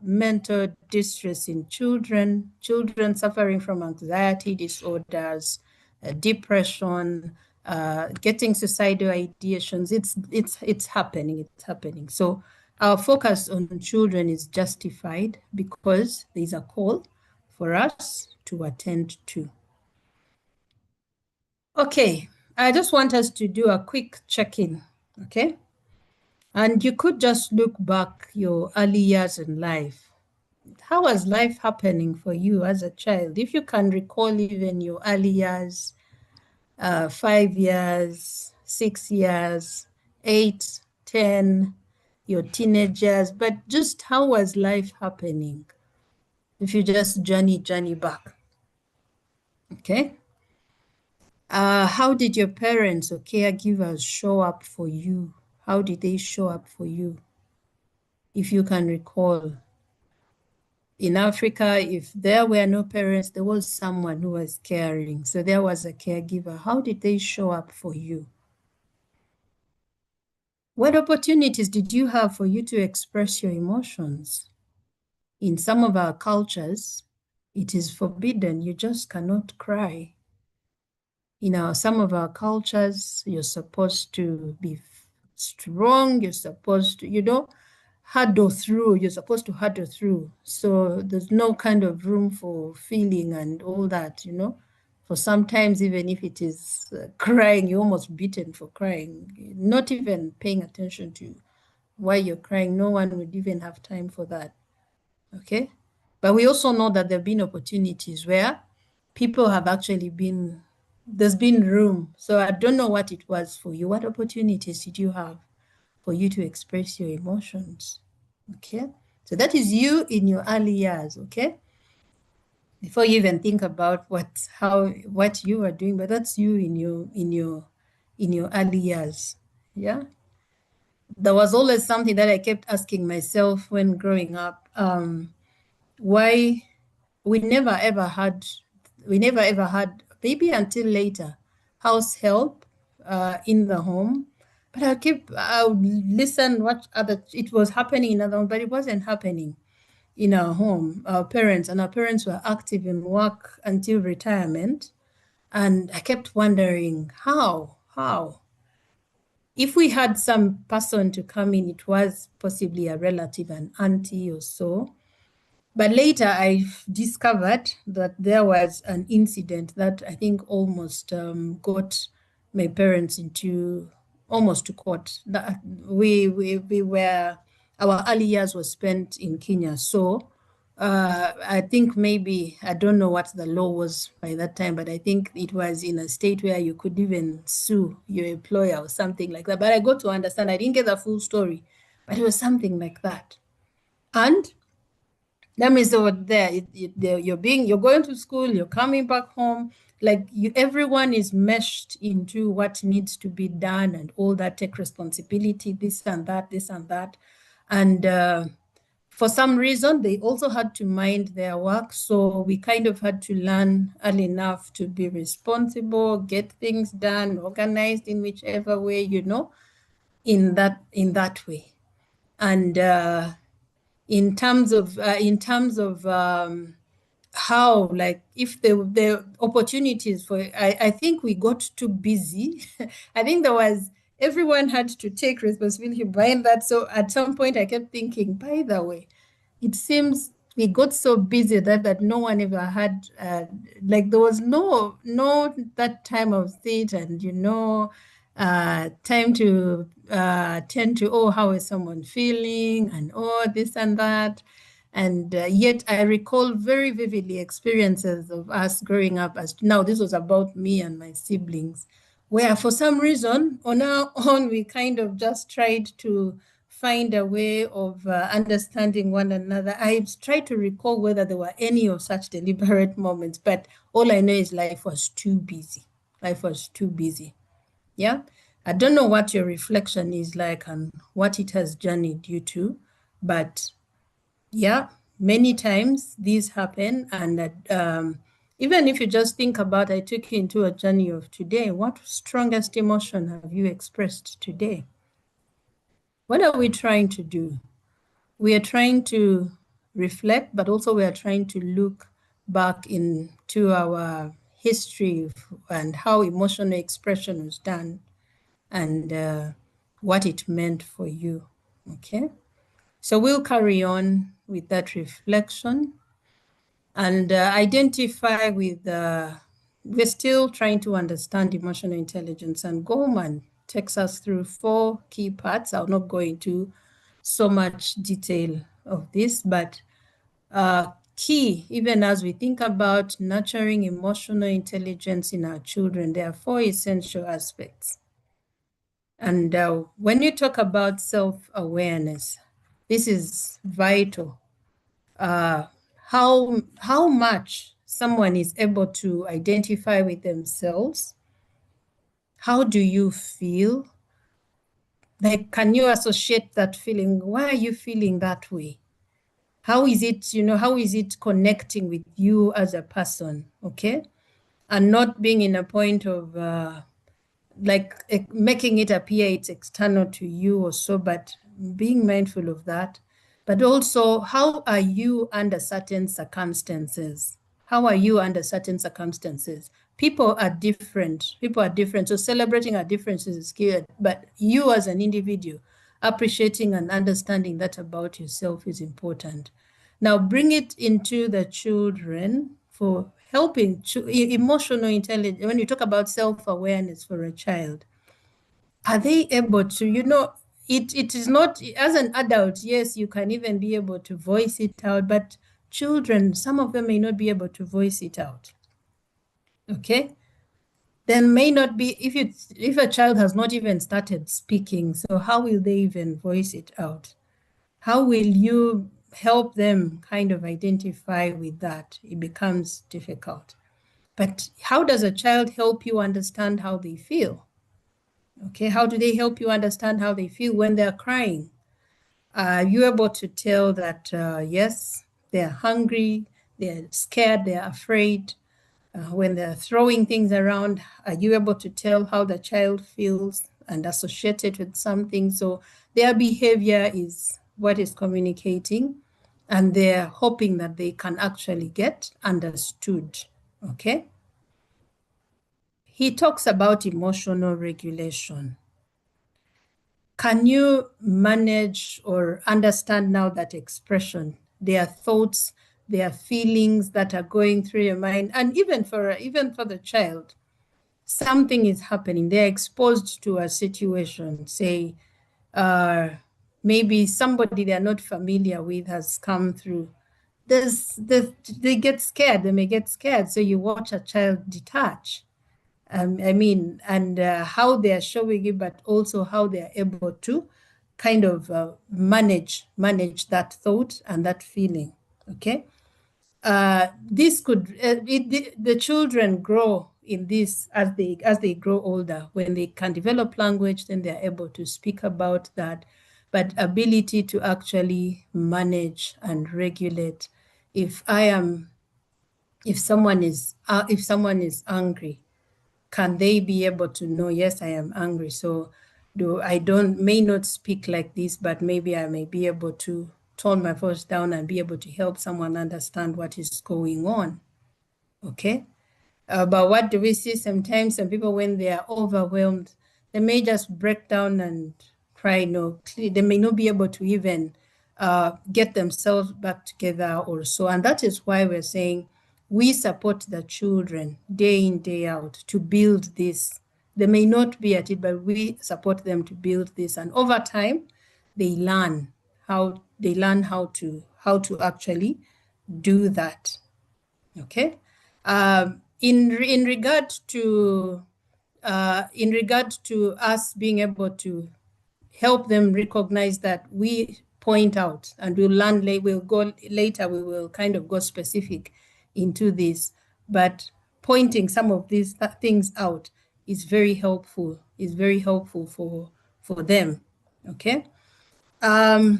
mental distress in children suffering from anxiety disorders, depression, getting suicidal ideations. It's happening. So our focus on children is justified because there's a call for us to attend to. Okay, I just want us to do a quick check-in, okay? And you could just look back your early years in life. How was life happening for you as a child? If you can recall even your early years, 5 years, 6 years, 8, 10, your teenagers, but just how was life happening? If you just journey back, okay? How did your parents or caregivers show up for you? How did they show up for you? If you can recall, in Africa, if there were no parents, there was someone who was caring. So there was a caregiver. How did they show up for you? What opportunities did you have for you to express your emotions? In some of our cultures, it is forbidden. You just cannot cry. In some of our cultures, you're supposed to be strong. You're supposed to, huddle through. You're supposed to huddle through. So there's no kind of room for feeling and all that, For sometimes, even if it is crying, you're almost beaten for crying, not even paying attention to why you're crying. No one would even have time for that. Okay. But we also know that there have been opportunities where people have actually been, there's been room. So I don't know what it was for you. What opportunities did you have for you to express your emotions? Okay. So that is you in your early years. Okay. Before you even think about what you are doing, but that's you in your early years. Yeah. There was always something that I kept asking myself when growing up. Why we never ever had, maybe until later, house help in the home. But I would listen what other, it was happening in other, but it wasn't happening in our home. Our parents were active in work until retirement. And I kept wondering how. If we had some person to come in, it was possibly a relative, an auntie or so. But later I discovered that there was an incident that I think almost got my parents into almost to court. That we were, our early years was spent in Kenya. So I think maybe, I don't know what the law was by that time, but I think it was in a state where you could even sue your employer or something like that. But I got to understand, I didn't get the full story, but it was something like that. And that means over there, you're going to school, you're coming back home, like everyone is meshed into what needs to be done and all that, take responsibility, this and that, this and that. And for some reason, they also had to mind their work. So we kind of had to learn early enough to be responsible, get things done, organized in whichever way, in that way. And in terms of how, like, if the opportunities for, I think we got too busy. I think everyone had to take responsibility behind that. So at some point I kept thinking, by the way, it seems we got so busy that no one ever had, like, there was no that time of sit and time to tend to, oh, how is someone feeling, and oh, this and that. And yet I recall very vividly experiences of us growing up, as now this was about me and my siblings, where for some reason on our own we kind of just tried to find a way of understanding one another. I tried to recall whether there were any of such deliberate moments, but all I know is life was too busy. Life was too busy. Yeah. I don't know what your reflection is like and what it has journeyed you to, but yeah, many times these happen. And even if you just think about, I took you into a journey of today, what strongest emotion have you expressed today? What are we trying to do? We are trying to reflect, but also we are trying to look back into our history and how emotional expression was done and what it meant for you. Okay, so we'll carry on with that reflection and identify with, we're still trying to understand emotional intelligence, and Goleman takes us through 4 key parts. I'll not go into so much detail of this, but key, even as we think about nurturing emotional intelligence in our children, there are 4 essential aspects. And when you talk about self-awareness, this is vital. How much someone is able to identify with themselves. How do you feel? Like, can you associate that feeling? Why are you feeling that way? How is it connecting with you as a person? Okay. And not being in a point of making it appear it's external to you or so, but being mindful of that. But also, how are you under certain circumstances? How are you under certain circumstances? People are different. So celebrating our differences is good, but you as an individual, appreciating and understanding that about yourself is important. Now bring it into the children for helping emotional intelligence. When you talk about self-awareness for a child, are they able to, it is not, as an adult, yes, you can even be able to voice it out, but children, some of them may not be able to voice it out. Okay? There may not be, if a child has not even started speaking, so how will they even voice it out? How will you help them kind of identify with that? It becomes difficult. But how does a child help you understand how they feel? Okay, how do they help you understand how they feel when they're crying? Are you able to tell that, yes, they're hungry, they're scared, they're afraid? When they're throwing things around, are you able to tell how the child feels and associate it with something? So their behavior is what is communicating, and they're hoping that they can actually get understood. Okay? He talks about emotional regulation. Can you manage or understand now that expression, their thoughts, their feelings that are going through your mind? And even for the child, something is happening. They're exposed to a situation, say, maybe somebody they're not familiar with has come through. They get scared. They may get scared. So you watch a child detach. I mean, and how they're showing it, but also how they're able to kind of manage that thought and that feeling. Okay, this could the children grow in this as they grow older. When they can develop language, then they're able to speak about that. But ability to actually manage and regulate. If someone is angry, can they be able to know, yes, I am angry, so may not speak like this, but maybe I may be able to tone my voice down and be able to help someone understand what is going on. Okay? But what do we see sometimes? Some people, when they are overwhelmed, they may just break down and cry. No, they may not be able to even get themselves back together or so. And that is why we're saying we support the children day in, day out to build this. They may not be at it, but we support them to build this. And over time, they learn how to actually do that. Okay. In regard to us being able to help them recognize that, we point out, and we'll go later, we will kind of go specific into this, but pointing some of these things out is very helpful, for them. Okay. As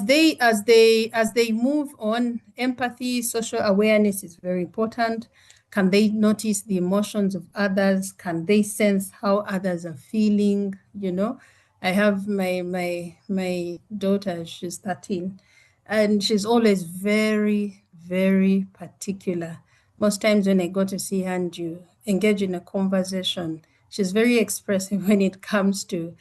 they move on, empathy, social awareness is very important. Can they notice the emotions of others? Can they sense how others are feeling? You know, I have my daughter, she's 13, and she's always very, very particular. Most times when I go to see her and you engage in a conversation, she's very expressive when it comes to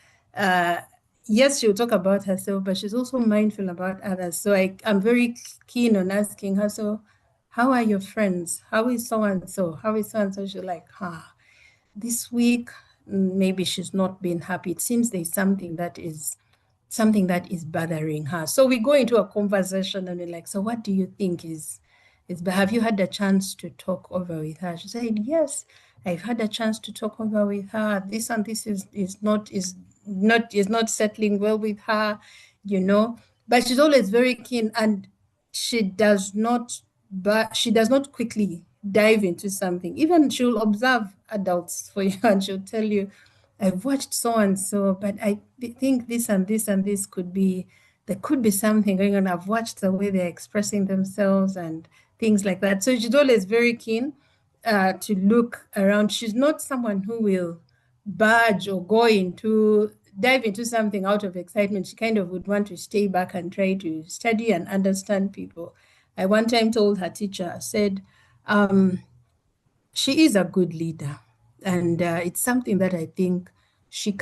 yes, she'll talk about herself, but she's also mindful about others. So I'm very keen on asking her, so how are your friends? How is so-and-so? How is so-and-so? She's like, this week, maybe she's not been happy. It seems there's something that is bothering her. So we go into a conversation and we're like, so what do you think is, have you had a chance to talk over with her? She said, yes, I've had a chance to talk over with her. This and this is not settling well with her, you know, but she's always very keen, and she does not quickly dive into something. Even she'll observe adults for you and she'll tell you, I've watched so and so, but I think this and this and this there could be something going on. I've watched the way they're expressing themselves and things like that. So she's always very keen to look around. She's not someone who will budge or dive into something out of excitement. She kind of would want to stay back and try to study and understand people. I one time told her teacher, I said, she is a good leader, and it's something that I think she's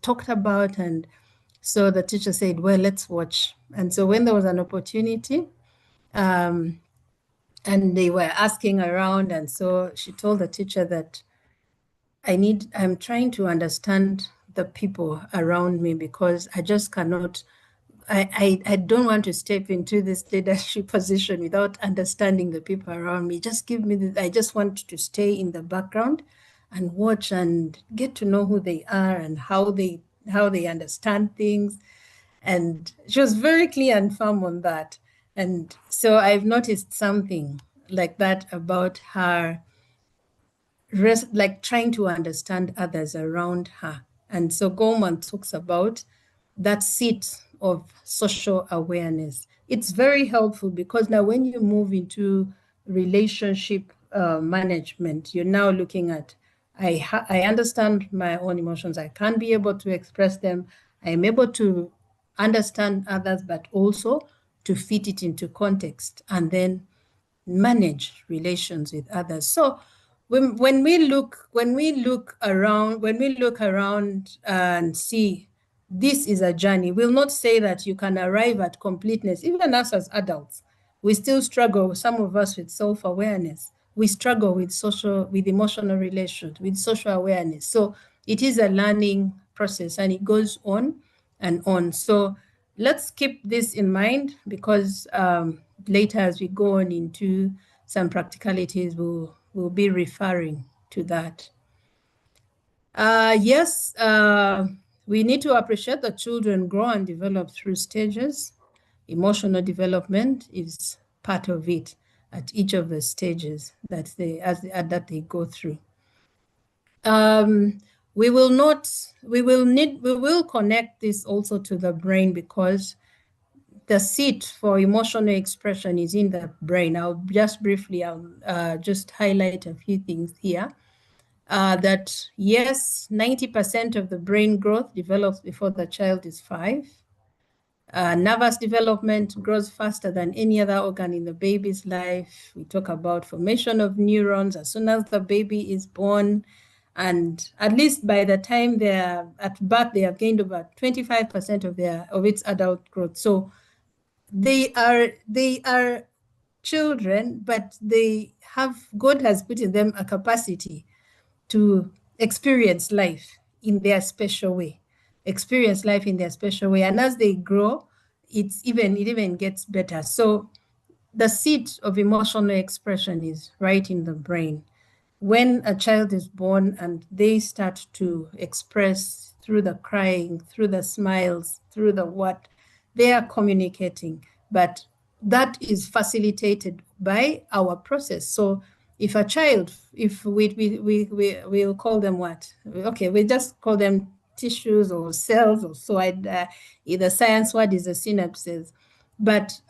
talked about. And so the teacher said, well, let's watch. And so when there was an opportunity, and they were asking around, and so she told the teacher that I'm trying to understand the people around me, because I just cannot, I don't want to step into this leadership position without understanding the people around me. Just give me I just want to stay in the background and watch and get to know who they are and how they understand things. And she was very clear and firm on that. And so I've noticed something like that about her, like trying to understand others around her. And so Goleman talks about that seat of social awareness. It's very helpful, because now when you move into relationship management, you're now looking at, I understand my own emotions. I can be able to express them. I am able to understand others, but also to fit it into context and then manage relations with others. So when we look around and see this is a journey, we'll not say that you can arrive at completeness. Even us as adults, we still struggle, some of us, with self-awareness. We struggle with emotional relations, with social awareness. So it is a learning process, and it goes on and on. So let's keep this in mind, because later, as we go on into some practicalities, we'll be referring to that. Yes, we need to appreciate that children grow and develop through stages. Emotional development is part of it at each of the stages that they go through. We will connect this also to the brain, because the seat for emotional expression is in the brain. I'll just briefly just highlight a few things here. That yes, 90% of the brain growth develops before the child is 5. Nervous development grows faster than any other organ in the baby's life. We talk about formation of neurons as soon as the baby is born. And at least by the time they're at birth, they have gained about 25% of its adult growth. So they are children, but God has put in them a capacity to experience life in their special way, And as they grow, it even gets better. So the seat of emotional expression is right in the brain. When a child is born and they start to express through the crying, through the smiles, through the what, they are communicating. But that is facilitated by our process. So if a child, if we'll call them what? Okay, we just call them tissues or cells or so. The science word is the synapses. But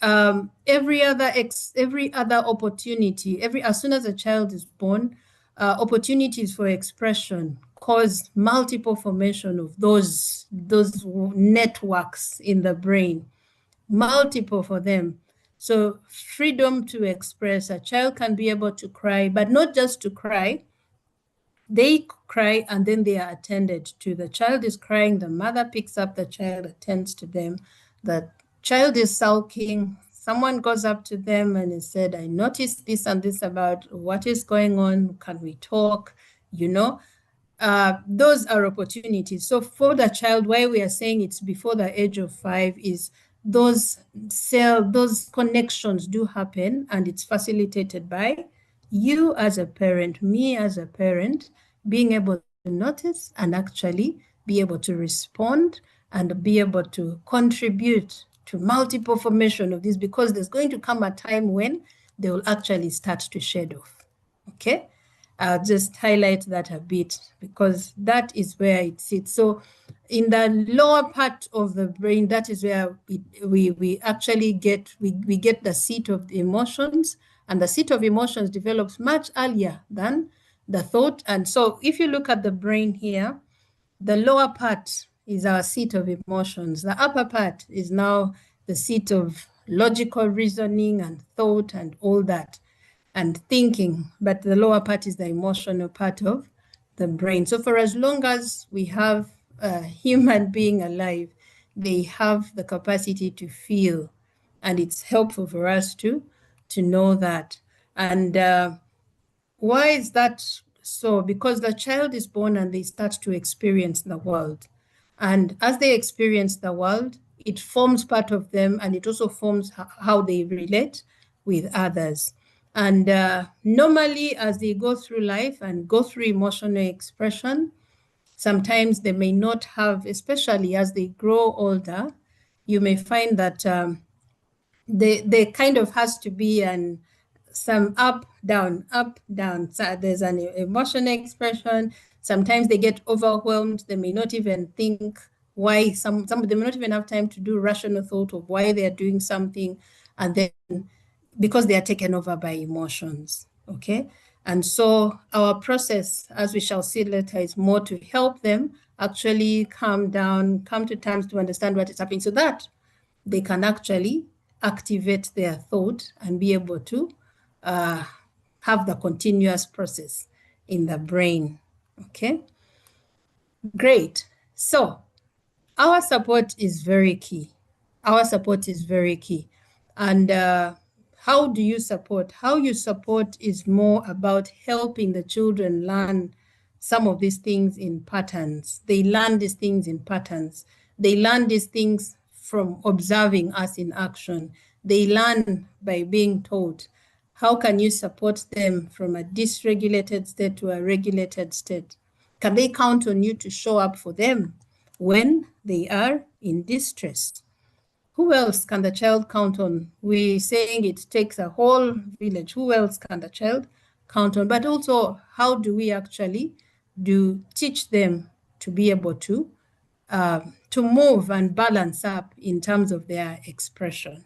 every other opportunity, as soon as a child is born, opportunities for expression cause multiple formation of those networks in the brain, multiple for them. So freedom to express. A child can be able to cry, but not just to cry. They cry and then they are attended to. The child is crying, the mother picks up the child, attends to them. The child is sulking, someone goes up to them and has said, I noticed this and this about what is going on. Can we talk? Those are opportunities. So for the child, why we are saying it's before the age of 5 is those connections do happen, and it's facilitated by you as a parent, me as a parent, being able to notice and actually be able to respond and be able to contribute to multiple formation of this, because there's going to come a time when they will actually start to shed off. Okay, I'll just highlight that a bit, because that is where it sits. So in the lower part of the brain, that is where we actually get the seat of the emotions, and the seat of emotions develops much earlier than the thought. And so if you look at the brain here, the lower part is our seat of emotions. The upper part is now the seat of logical reasoning and thought and all that, and thinking. But the lower part is the emotional part of the brain. So for as long as we have a human being alive, they have the capacity to feel. And it's helpful for us to know that. And why is that So because the child is born and they start to experience the world. And as they experience the world, it forms part of them, and it also forms how they relate with others. And normally, as they go through life and go through emotional expression, sometimes they may not have, especially as they grow older, you may find that they kind of has to be some up, down, up, down. So there's an emotional expression. Sometimes they get overwhelmed. They may not even think why. Some of them may not even have time to do rational thought of why they are doing something, and then because they are taken over by emotions. Okay, and so our process, as we shall see later, is more to help them actually calm down, come to terms to understand what is happening, so that they can actually activate their thought and be able to have the continuous process in the brain. Okay, great. So our support is very key. Our support is very key. And how do you support? How you support is more about helping the children learn some of these things in patterns. They learn these things in patterns. They learn these things from observing us in action. They learn by being taught. How can you support them from a dysregulated state to a regulated state? Can they count on you to show up for them when they are in distress? Who else can the child count on? We're saying it takes a whole village. Who else can the child count on? But also, how do we actually teach them to be able to move and balance up in terms of their expression?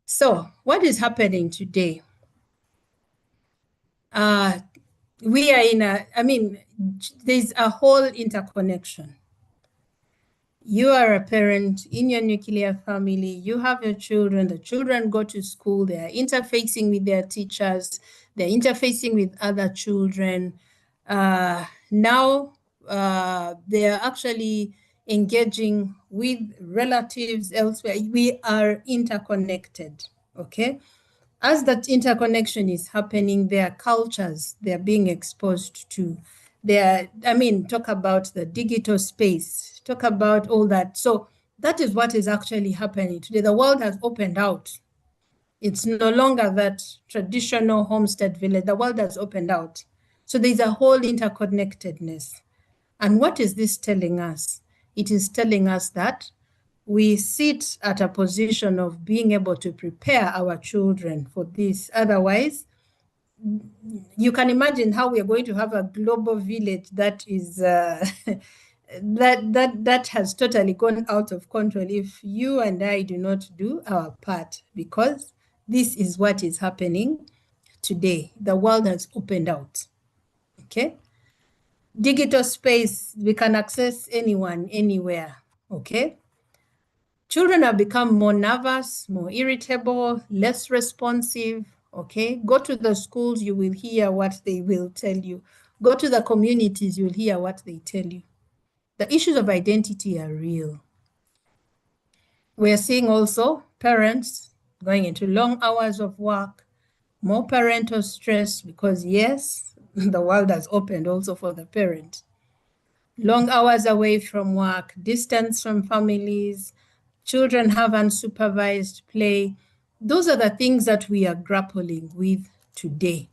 So what is happening today? We are there's a whole interconnection. You are a parent in your nuclear family, you have your children, the children go to school, they are interfacing with their teachers, they're interfacing with other children. Now they are actually engaging with relatives elsewhere. We are interconnected, okay? As that interconnection is happening, their cultures they're being exposed to. Talk about the digital space, talk about all that. So that is what is actually happening today. The world has opened out. It's no longer that traditional homestead village. The world has opened out. So there's a whole interconnectedness. And what is this telling us? It is telling us that we sit at a position of being able to prepare our children for this. Otherwise, you can imagine how we are going to have a global village that is that has totally gone out of control if you and I do not do our part, because this is what is happening today. The world has opened out. Okay. Digital space, we can access anyone, anywhere. Okay. Children have become more nervous, more irritable, less responsive, okay? Go to the schools, you will hear what they will tell you. Go to the communities, you'll hear what they tell you. The issues of identity are real. We're seeing also parents going into long hours of work, more parental stress, because yes, the world has opened also for the parent. Long hours away from work, distance from families, children have unsupervised play. Those are the things that we are grappling with today,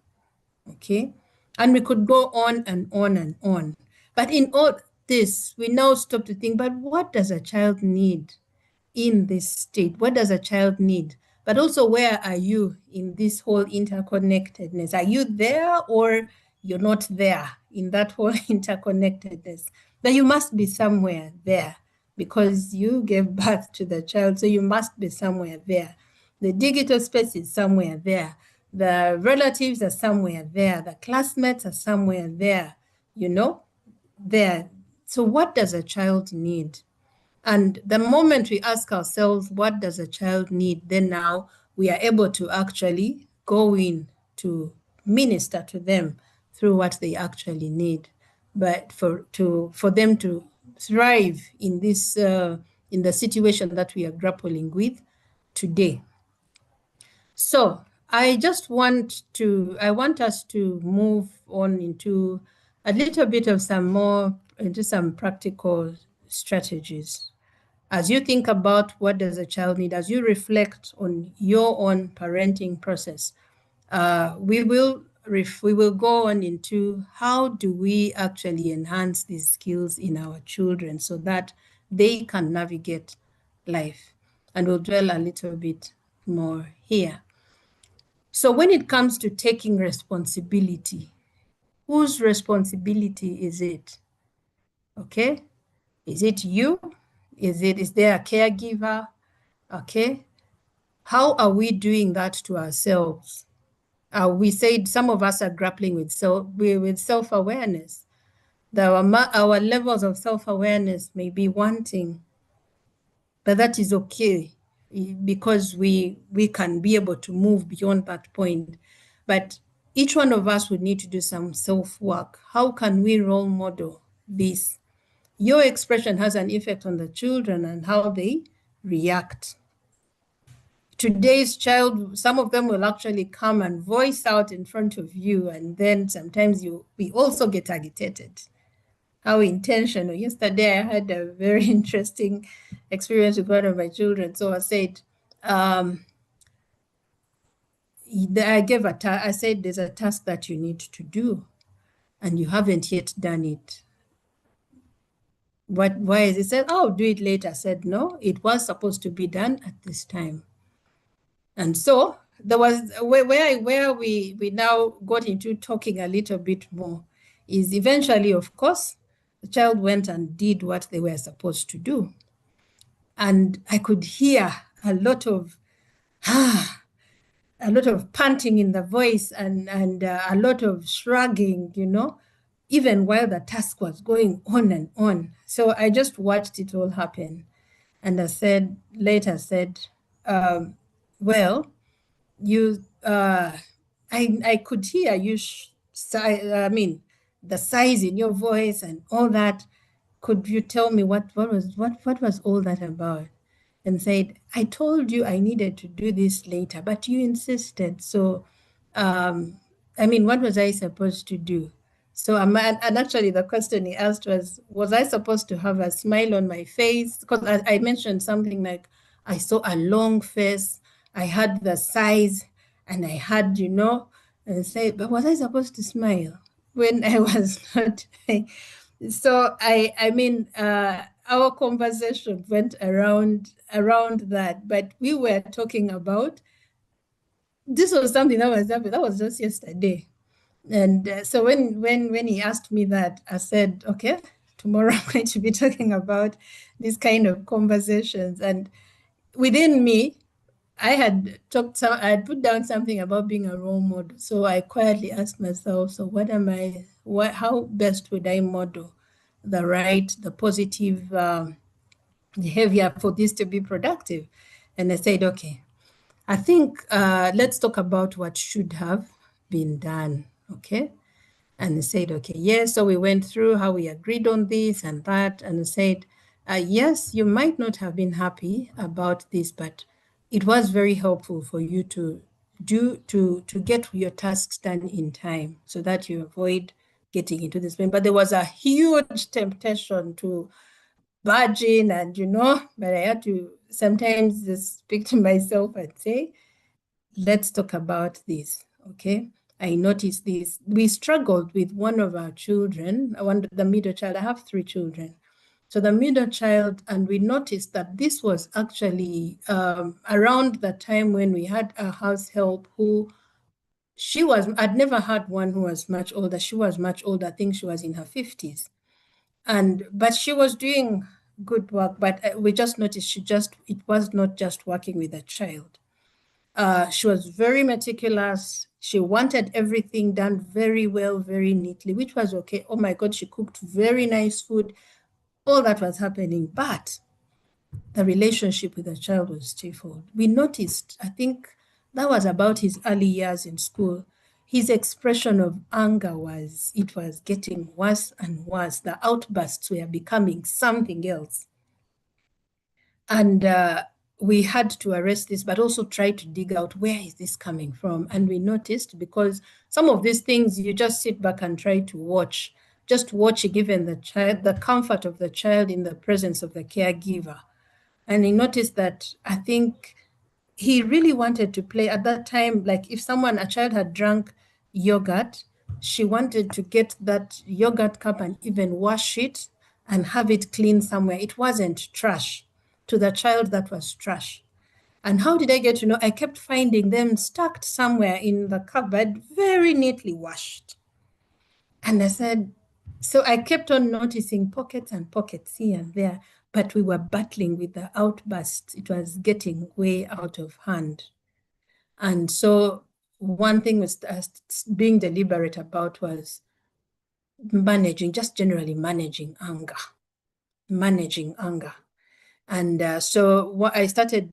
okay? And we could go on and on and on. But in all this, we now stop to think, but what does a child need in this state? What does a child need? But also, where are you in this whole interconnectedness? Are you there or you're not there in that whole interconnectedness? That you must be somewhere there because you gave birth to the child, so you must be somewhere there. The digital space is somewhere there. The relatives are somewhere there. The classmates are somewhere there, there. So what does a child need? And the moment we ask ourselves, what does a child need? Then now we are able to actually go in to minister to them through what they actually need. But for them to thrive in this, in the situation that we are grappling with today. So I want us to move on into a little bit of some practical strategies. As you think about what does a child need, as you reflect on your own parenting process, we will go on into how do we actually enhance these skills in our children so that they can navigate life. And we'll dwell a little bit more here. So when it comes to taking responsibility, whose responsibility is it? Okay, is it you? Is there a caregiver? Okay, how are we doing that to ourselves? We said some of us are grappling with self-awareness. Our levels of self-awareness may be wanting, but that is okay because we can be able to move beyond that point. But each one of us would need to do some self-work. How can we role model this? Your expression has an effect on the children and how they react. Today's child, some of them will actually come and voice out in front of you, and then sometimes we also get agitated. How intentional. Yesterday, I had a very interesting experience with one of my children. So I said, I said, there's a task that you need to do, and you haven't yet done it. Why is it? He said, oh, do it later. I said, no, it was supposed to be done at this time. And so there was where we now got into talking a little bit more is eventually, of course, the child went and did what they were supposed to do. And I could hear a lot of panting in the voice and a lot of shrugging, even while the task was going on and on. So I just watched it all happen. And I later said, well, I could hear you, the size in your voice and all that. Could you tell me what was all that about? And said, I told you I needed to do this later, but you insisted. So, what was I supposed to do? So, and actually the question he asked was I supposed to have a smile on my face? Because I mentioned something like, I saw a long face, I had the size, and I had, and say, but was I supposed to smile when I was not? So our conversation went around that, but we were talking about, this was something that was happening, that was just yesterday. And so when he asked me that, I said, okay, tomorrow I'm going to be talking about these kind of conversations. And within me, I had put down something about being a role model. So I quietly asked myself, so how best would I model the positive behavior for this to be productive? And I said, okay, I think let's talk about what should have been done, okay? And I said, okay, yes. So we went through how we agreed on this and that, and I said, yes, you might not have been happy about this, but it was very helpful for you to get your tasks done in time so that you avoid getting into this pain. But there was a huge temptation to barge in and, but I had to sometimes just speak to myself and say, let's talk about this, okay? I noticed this. We struggled with one of our children, the middle child. I have 3 children. So the middle child, and we noticed that this was actually around the time when we had a house help who, I'd never had one who was much older. She was much older. I think she was in her 50s. But she was doing good work, but we just noticed it was not just working with a child. She was very meticulous. She wanted everything done very well, very neatly, which was okay. Oh my God, she cooked very nice food. All that was happening, but the relationship with the child was stifled. We noticed, I think that was about his early years in school, his expression of anger was getting worse and worse. The outbursts were becoming something else. And we had to arrest this, but also try to dig out where is this coming from. And we noticed, because some of these things you just sit back and try to watch, just watch, given the child, the comfort of the child in the presence of the caregiver. And he noticed that, I think he really wanted to play at that time. Like if a child had drank yogurt, she wanted to get that yogurt cup and even wash it and have it clean somewhere. It wasn't trash. To the child, that was trash. And how did I get to know? I kept finding them stacked somewhere in the cupboard, very neatly washed. And I said, so I kept on noticing pockets and pockets here and there, but we were battling with the outbursts. It was getting way out of hand. And so one thing was being deliberate about was managing, just generally managing anger. And so what I started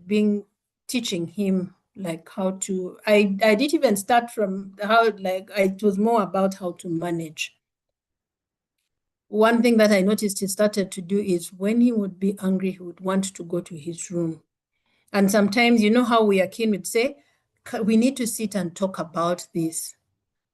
teaching him like how to, I didn't even start from it was more about how to manage. One thing that I noticed he started to do is when he would be angry, he would want to go to his room. And sometimes, you know how we are keen, we'd say, we need to sit and talk about this.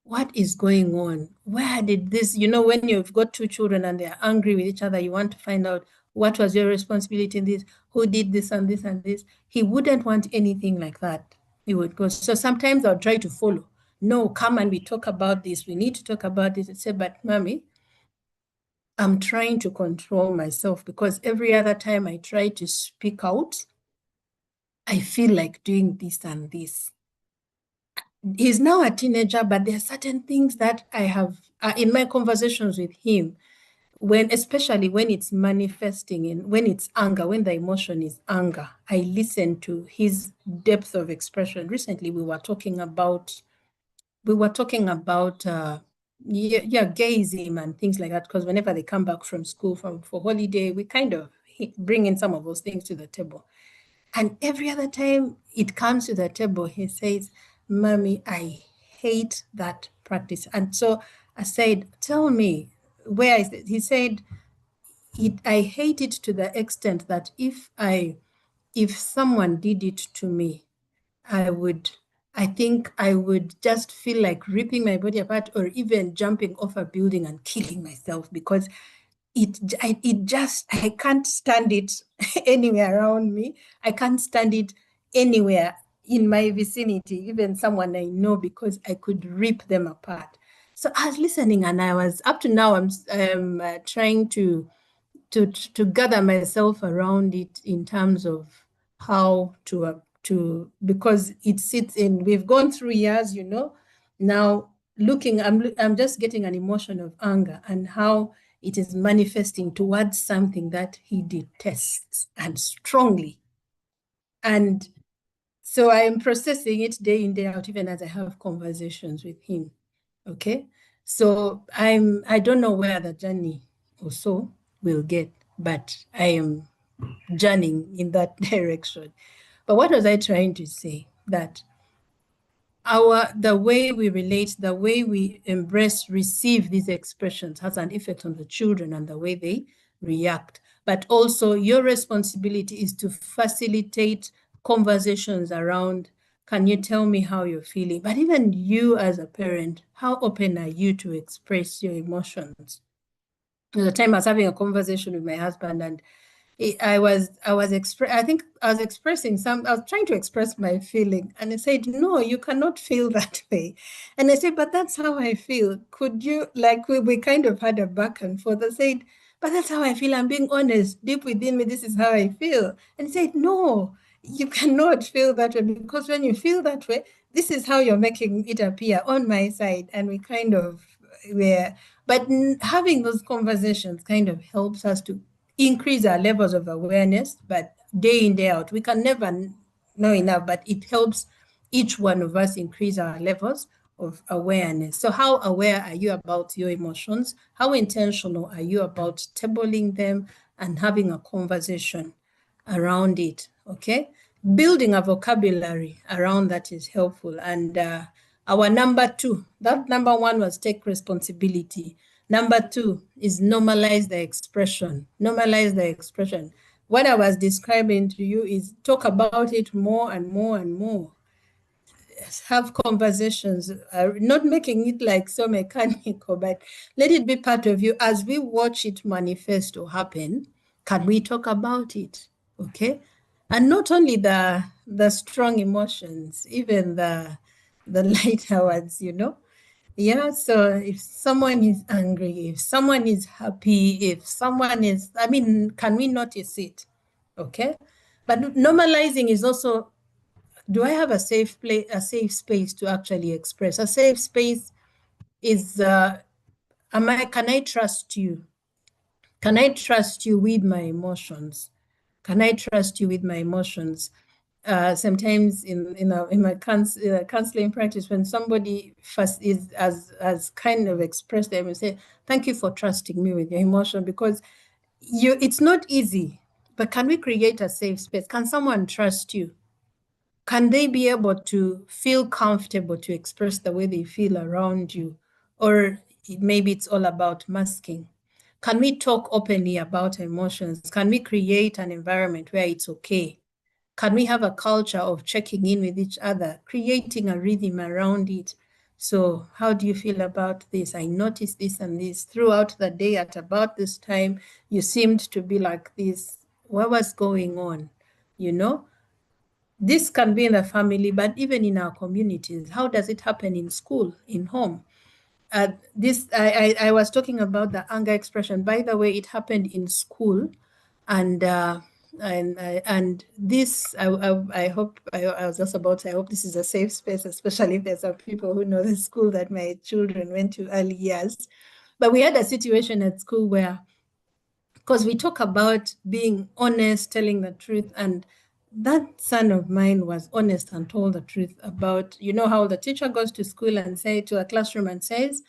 What is going on? Where did this, when you've got two children and they're angry with each other, you want to find out what was your responsibility in this, who did this and this and this. He wouldn't want anything like that. He would go. So sometimes I'll try to follow. No, come and we talk about this. We need to talk about this. I'd say, but mommy, I'm trying to control myself, because every other time I try to speak out, I feel like doing this and this. He's now a teenager, but there are certain things that I have in my conversations with him, especially when it's manifesting when it's anger, when the emotion is anger, I listen to his depth of expression. Recently, we were talking about gayism and things like that, because whenever they come back from school for holiday, we kind of bring in some of those things to the table. And every other time it comes to the table, he says, Mommy, I hate that practice. And so I said, tell me, where is it? He said, I hate it to the extent that if someone did it to me, I think I would just feel like ripping my body apart, or even jumping off a building and killing myself, because I can't stand it anywhere around me. I can't stand it anywhere in my vicinity, even someone I know, because I could rip them apart. So I was listening, and I was, up to now, I'm trying to gather myself around it in terms of how to because it sits in, we've gone through years, now I'm just getting an emotion of anger and how it is manifesting towards something that he detests, and strongly. And so I am processing it day in, day out, even as I have conversations with him. Okay. So I don't know where the journey or so will get, but I am journeying in that direction. But what was I trying to say? That the way we relate, the way we receive these expressions has an effect on the children and the way they react. But also your responsibility is to facilitate conversations around, can you tell me how you're feeling? But even you as a parent, how open are you to express your emotions? At the time I was having a conversation with my husband, and I was trying to express my feeling, and I said, no, you cannot feel that way. And I said, but that's how I feel. Could you, we kind of had a back and forth. I said, but that's how I feel. I'm being honest. Deep within me, this is how I feel. And he said, no, you cannot feel that way, because when you feel that way, this is how you're making it appear on my side. And we kind of but having those conversations kind of helps us to increase our levels of awareness. But day in, day out, we can never know enough, but it helps each one of us increase our levels of awareness. So how aware are you about your emotions? How intentional are you about tabling them and having a conversation around it? Okay. Building a vocabulary around that is helpful. And our number two, that number one was take responsibility. Number two is normalize the expression. Normalize the expression. what I was describing to you is talk about it more and more and more. Have conversations, not making it like so mechanical, but let it be part of you as we watch it manifest or happen. Can we talk about it? Okay. And not only the strong emotions, even the lighter ones, you know. Yeah, so if someone is angry, if someone is happy, if someone is, I mean, can we notice it? Okay. But normalizing is also, do I have a safe place, a safe space to actually express? A safe space is, can I trust you? Can I trust you with my emotions? Can I trust you with my emotions? Sometimes in my counseling practice, when somebody first is as kind of expressed them and say, thank you for trusting me with your emotion, because it's not easy, but can we create a safe space? Can someone trust you? Can they be able to feel comfortable to express the way they feel around you? Or maybe it's all about masking. Can we talk openly about emotions? Can we create an environment where it's okay? Can we have a culture of checking in with each other, creating a rhythm around it? So how do you feel about this? I noticed this and this throughout the day. At about this time, you seemed to be like this. What was going on? You know, this can be in the family, but even in our communities. How does it happen in school, in home? I was talking about the anger expression. By the way, it happened in school, and this I hope I was just about to, I hope this is a safe space, especially if there's some people who know the school that my children went to early years. But we had a situation at school where, because we talk about being honest, telling the truth, and that son of mine was honest and told the truth about, you know, how the teacher goes to school and say to a classroom and says,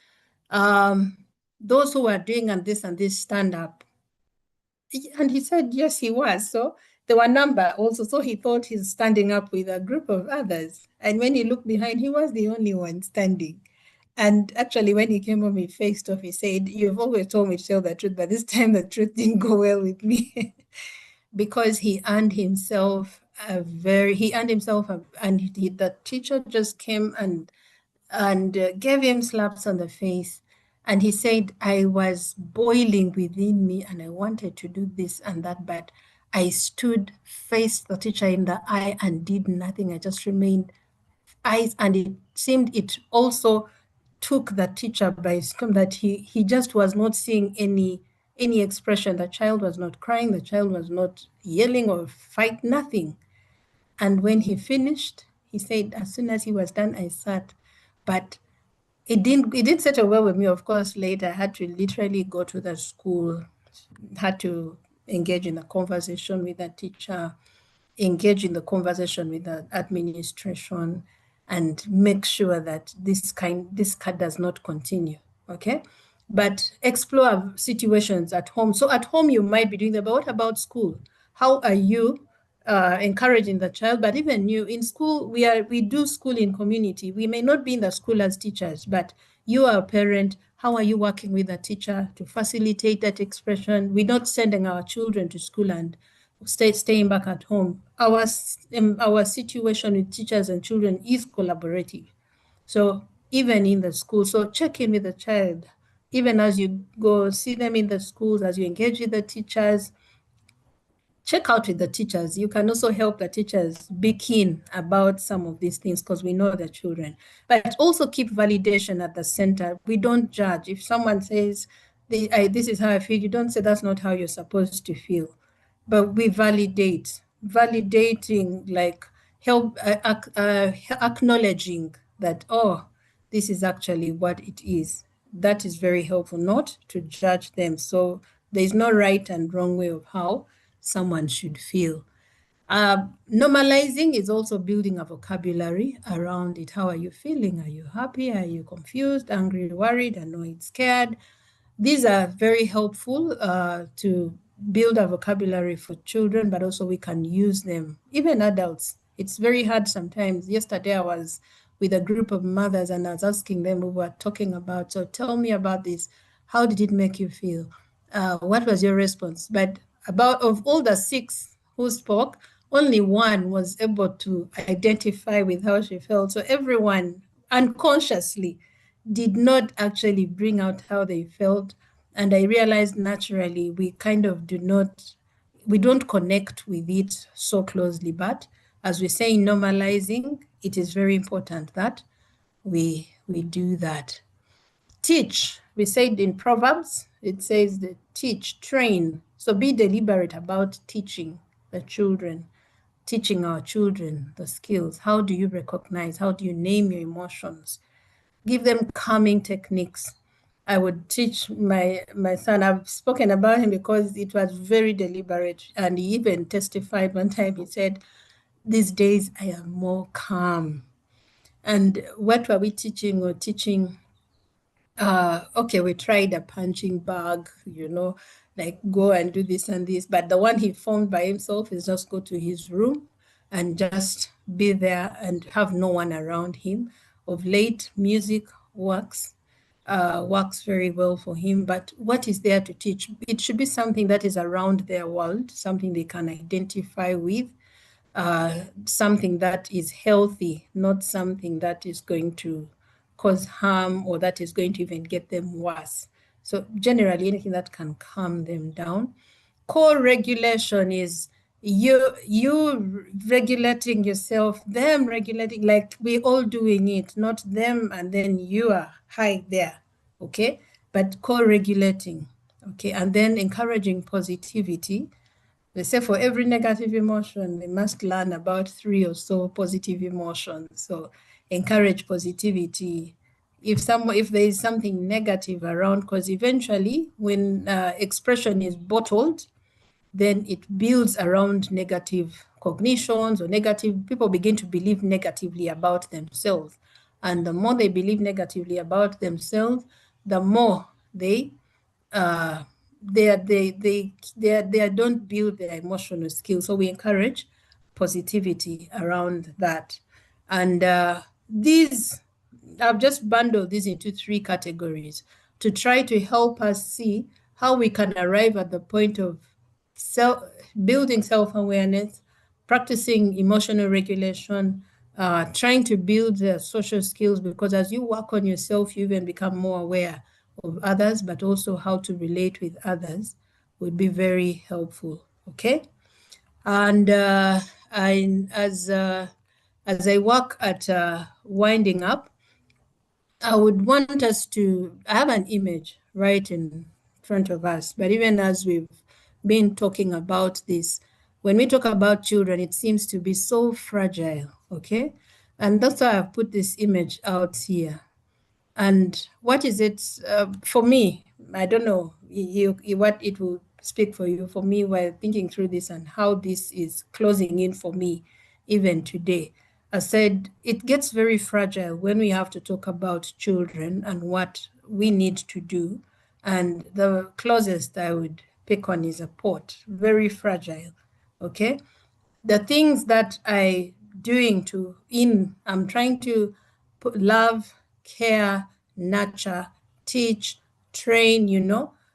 those who are doing and this stand up. And he said, yes, he was. So there were number also. So he thought he's standing up with a group of others. And when he looked behind, he was the only one standing. And actually, when he came home, he faced off. He said, you've always told me to tell the truth, but this time the truth didn't go well with me. Because he earned himself the teacher just came and gave him slaps on the face. And he said, I was boiling within me and I wanted to do this and that, but I stood, faced the teacher in the eye and did nothing. I just remained eyes, and it seemed it also took the teacher by storm that he just was not seeing any expression. The child was not crying, the child was not yelling or fight, nothing. And when he finished, he said, as soon as he was done, I sat. But it didn't settle well with me. Of course, later I had to literally go to the school, had to engage in a conversation with the teacher, engage in the conversation with the administration, and make sure that this does not continue. Okay. But explore situations at home. So at home, you might be doing that, but what about school? How are you encouraging the child? But even you in school, we do school in community. We may not be in the school as teachers, but you are a parent. How are you working with a teacher to facilitate that expression? We're not sending our children to school and staying back at home. Our situation with teachers and children is collaborative. So even in the school, so check in with the child, even as you go see them in the schools, as you engage with the teachers, check out with the teachers. You can also help the teachers be keen about some of these things because we know the children. But also keep validation at the center. We don't judge. If someone says, this is how I feel, you don't say that's not how you're supposed to feel. But we validate. Validating, like acknowledging that, oh, this is actually what it is. That is very helpful, not to judge them. So there's no right and wrong way of how someone should feel. Normalizing is also building a vocabulary around it. How are you feeling? Are you happy? Are you confused, angry, worried, annoyed, scared? These are very helpful to build a vocabulary for children, but also we can use them, even adults. It's very hard sometimes. Yesterday I was with a group of mothers and I was asking them, we were talking about, so tell me about this. How did it make you feel? What was your response? But of all the 6 who spoke, only 1 was able to identify with how she felt. So everyone unconsciously did not actually bring out how they felt. And I realized naturally we kind of we don't connect with it so closely. But as we say in normalizing, it is very important that we do that. Teach, we said in Proverbs, it says that teach, train. So be deliberate about teaching the children, teaching our children the skills. How do you recognize? How do you name your emotions? Give them calming techniques. I would teach my son, I've spoken about him because it was very deliberate. And he even testified one time, he said, these days I am more calm. And what were we teaching? We're teaching, okay, we tried a punching bag, like go and do this and this. But the one he formed by himself is just go to his room and just be there and have no one around him. Of late, music works very well for him. But what is there to teach? It should be something that is around their world, something they can identify with, something that is healthy, not something that is going to cause harm or that is going to even get them worse. So generally, anything that can calm them down. Co-regulation is you regulating yourself, them regulating, like we all doing it, not them and then you are high there, okay? But co-regulating, okay? And then encouraging positivity. They say for every negative emotion, they must learn about 3 or so positive emotions. So encourage positivity. If there is something negative around, because eventually when expression is bottled, then it builds around negative cognitions or negative, people begin to believe negatively about themselves. And the more they believe negatively about themselves, the more they don't build their emotional skills. So we encourage positivity around that. And I've just bundled these into 3 categories to try to help us see how we can arrive at the point of building self-awareness, practicing emotional regulation, trying to build social skills, because as you work on yourself, you even become more aware of others, but also how to relate with others would be very helpful, okay? And as I work at winding up, I would want us to have an image right in front of us. But even as we've been talking about this, when we talk about children, it seems to be so fragile, okay? And that's why I've put this image out here. And what is it for me? I don't know what it will speak for you. For me, while thinking through this and how this is closing in for me, even today, I said it gets very fragile when we have to talk about children and what we need to do. And the closest I would pick on is a pot, very fragile, okay? The things that I'm trying to put love, care, nurture, teach, train,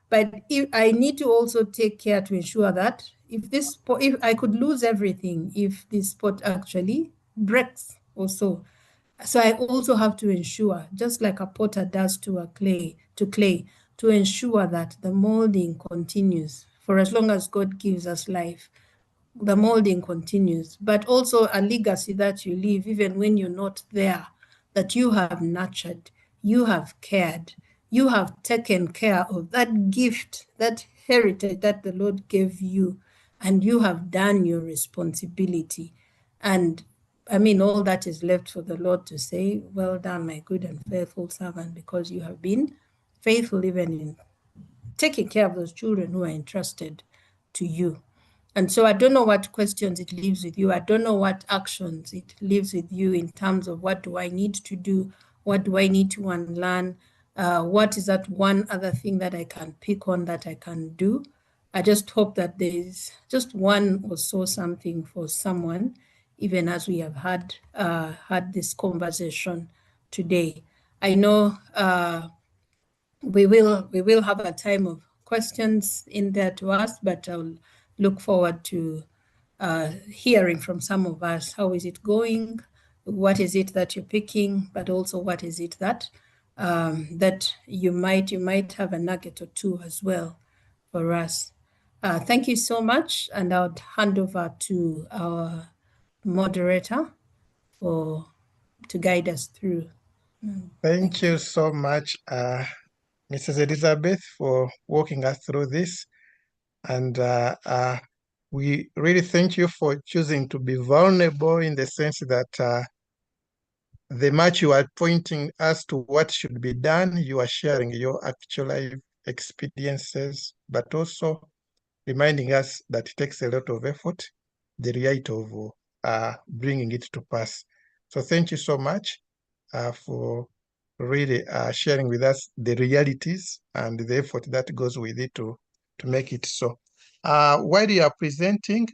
but if I need to also take care to ensure that if I could lose everything, if this pot actually breaks also. So I also have to ensure, just like a potter does to clay, to ensure that the molding continues for as long as God gives us life. The molding continues, but also a legacy that you leave even when you're not there, that you have nurtured, you have cared, you have taken care of that gift, that heritage that the Lord gave you, and you have done your responsibility. And I mean, all that is left for the Lord to say, well done, my good and faithful servant, because you have been faithful even in taking care of those children who are entrusted to you. And so I don't know what questions it leaves with you. I don't know what actions it leaves with you in terms of what do I need to do? What do I need to unlearn? What is that one other thing that I can pick on that I can do? I just hope that there's just one or so something for someone, even as we have had this conversation today. I know we will have a time of questions in there to ask, but I'll look forward to hearing from some of us. How is it going? What is it that you're picking? But also, what is it that that you might have a nugget or two as well for us. Thank you so much, and I'll hand over to our moderator to guide us through. Thank you so much, Mrs. Elizabeth, for walking us through this. And we really thank you for choosing to be vulnerable, in the sense that the much you are pointing us to what should be done, you are sharing your actual life experiences, but also reminding us that it takes a lot of effort, the reality of bringing it to pass. So thank you so much for really sharing with us the realities and the effort that goes with it to make it so. While you are presenting,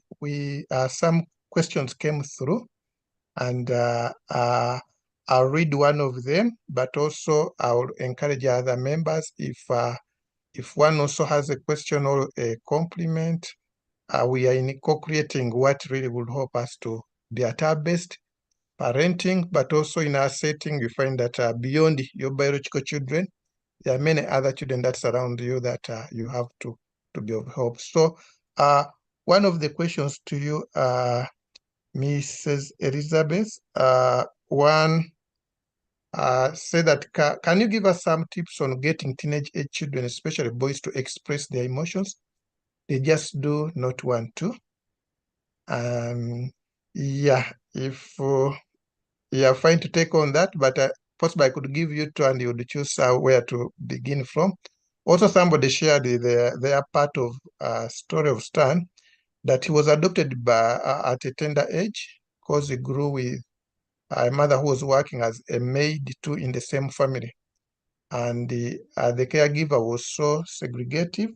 some questions came through, and I'll read one of them, but also I'll encourage other members, if one also has a question or a compliment. We are in co-creating what really would help us to be at our best parenting, but also in our setting, you find that beyond your biological children, there are many other children that surround you that you have to be of help. So one of the questions to you, Mrs. Elizabeth, one say that, can you give us some tips on getting teenage age children, especially boys, to express their emotions? They just do not want to. Yeah, if you are fine to take on that, but possibly I could give you two and you would choose where to begin from. Also, somebody shared their part of story of Stan, that he was adopted at a tender age because he grew with a mother who was working as a maid too in the same family. And the caregiver was so segregative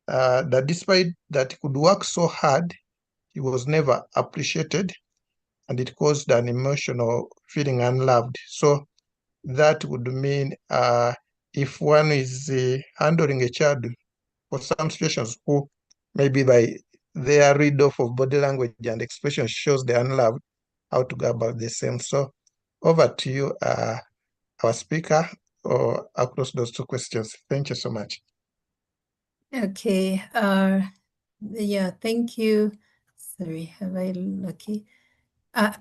that despite that he could work so hard, he was never appreciated, and it caused an emotional feeling unloved. So that would mean if one is handling a child for some situations who maybe by their read off of body language and expression shows they're unloved, how to go about the same. So over to you, our speaker, or across those two questions. Thank you so much. Okay. Yeah, thank you. Sorry, have I, okay.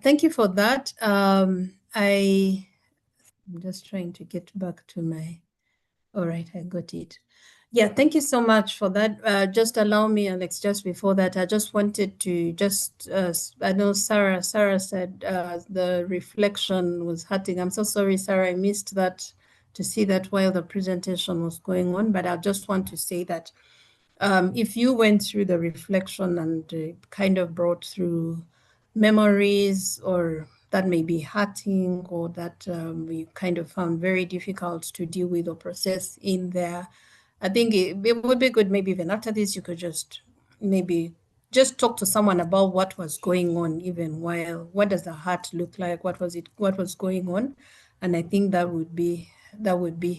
Thank you for that. I'm just trying to get back to my, all right, I got it. Yeah, thank you so much for that. Just allow me, Alex, just before that, I just wanted to I know Sarah said the reflection was hurting. I'm so sorry, Sarah, I missed that, to see that while the presentation was going on, but I just want to say that if you went through the reflection and kind of brought through memories, or that may be hurting, or that we kind of found very difficult to deal with or process in there, I think it would be good, maybe even after this, you could just maybe just talk to someone about what was going on, even while, what does the heart look like? What was going on? And I think that would be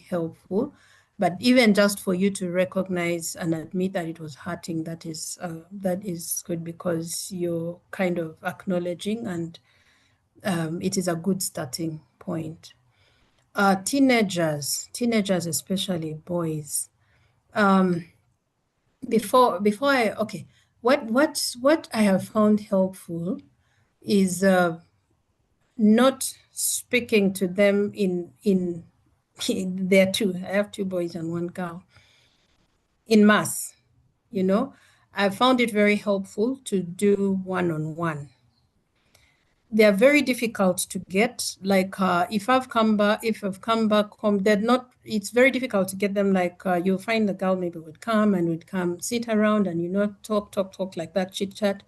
helpful. But even just for you to recognize and admit that it was hurting, that is good, because you're kind of acknowledging, and it is a good starting point. Teenagers, especially boys. Before I, okay, what I have found helpful is not speaking to them in there too. I have two boys and one girl, in mass. I found it very helpful to do one-on-one. They're very difficult to get. Like if I've come back home, it's very difficult to get them. Like you'll find the girl maybe would come sit around and talk like that, chit chat.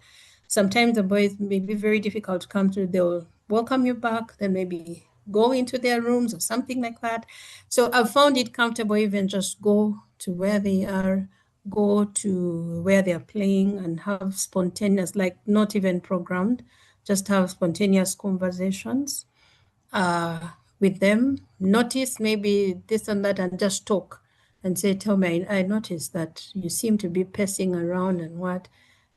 Sometimes the boys may be very difficult to come to. They'll welcome you back, then maybe go into their rooms or something like that. So I've found it comfortable, even just go to where they are, go to where they're playing, and have spontaneous, like not even programmed, just have spontaneous conversations with them. Notice maybe this and that, and just talk. and say, tell me, I noticed that you seem to be pacing around and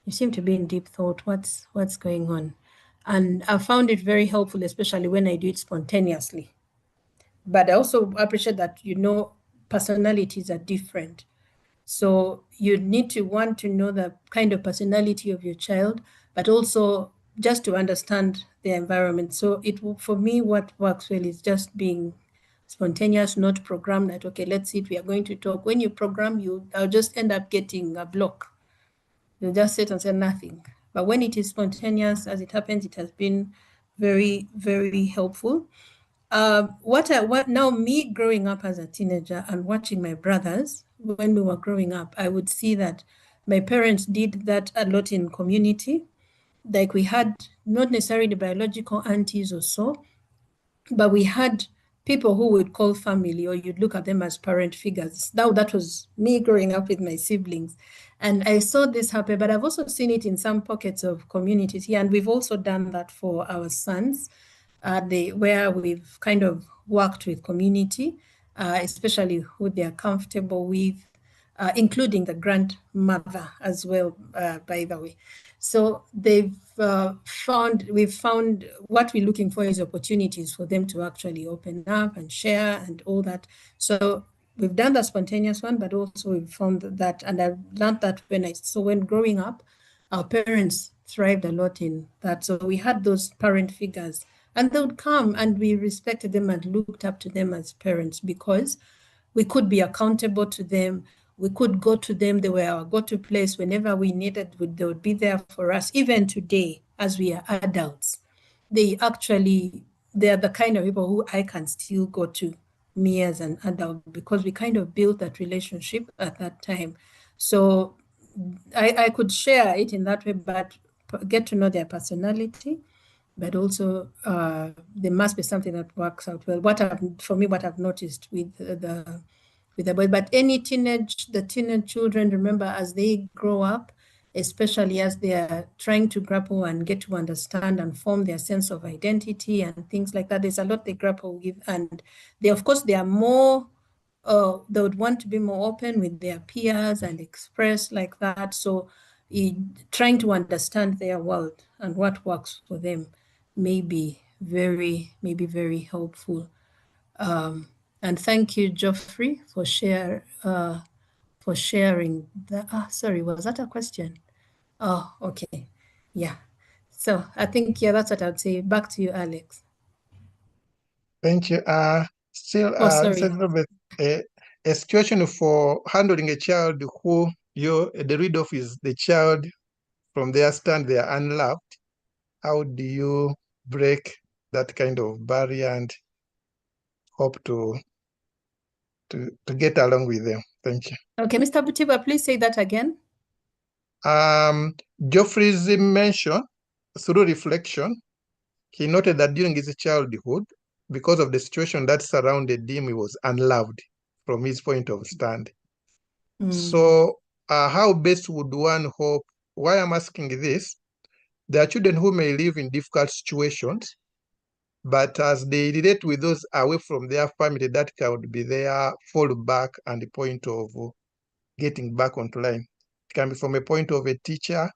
you seem to be in deep thought. What's going on? And I found it very helpful, especially when I do it spontaneously. But I also appreciate that, personalities are different. So you need to want to know the kind of personality of your child, but also just to understand their environment. So for me, what works well is just being spontaneous, not programmed that, okay, let's sit, we are going to talk. When you program, I'll just end up getting a block. You'll just sit and say nothing. But when it is spontaneous, as it happens, it has been very, very helpful. Me growing up as a teenager and watching my brothers when we were growing up, I would see that my parents did that a lot in community. Like we had not necessarily biological aunties or so, but we had people who would call family, or you'd look at them as parent figures. That was me growing up with my siblings. And I saw this happen, but I've also seen it in some pockets of communities here. And we've also done that for our sons, where we've kind of worked with community, especially who they are comfortable with, including the grandmother as well, by the way. So we've found what we're looking for is opportunities for them to actually open up and share and all that. So we've done the spontaneous one, but also we've found that, and I've learned that when growing up, our parents thrived a lot in that. So we had those parent figures, and they would come, and we respected them and looked up to them as parents because we could be accountable to them. We could go to them. They were our go-to place whenever we needed. They would be there for us. Even today, as we are adults, they're the kind of people who I can still go to, me as an adult, because we kind of built that relationship at that time. So I could share it in that way, but get to know their personality. But also, there must be something that works out well. What I've noticed with the boy, but the teenage children, remember, as they grow up, especially as they are trying to grapple and get to understand and form their sense of identity and things like that, there's a lot they grapple with, and they are more. They would want to be more open with their peers and express like that. So, trying to understand their world and what works for them may be very helpful. And thank you, Geoffrey, for sharing that. Sorry, was that a question? Oh, okay. Yeah. So I think, that's what I'd say. Back to you, Alex. Thank you. Still, sorry. a situation for handling a child who the read off is the child from their stand, they are unloved. How do you break that kind of barrier and hope to get along with them? Thank you. Okay, Mr. Butiba, please say that again. Geoffrey's mention, through reflection, he noted that during his childhood, because of the situation that surrounded him, he was unloved from his point of stand. So how best would one hope? Why I'm asking this, there are children who may live in difficult situations, but as they relate with those away from their family, that can be their fallback and the point of getting back onto line. It can be from a point of a teacher,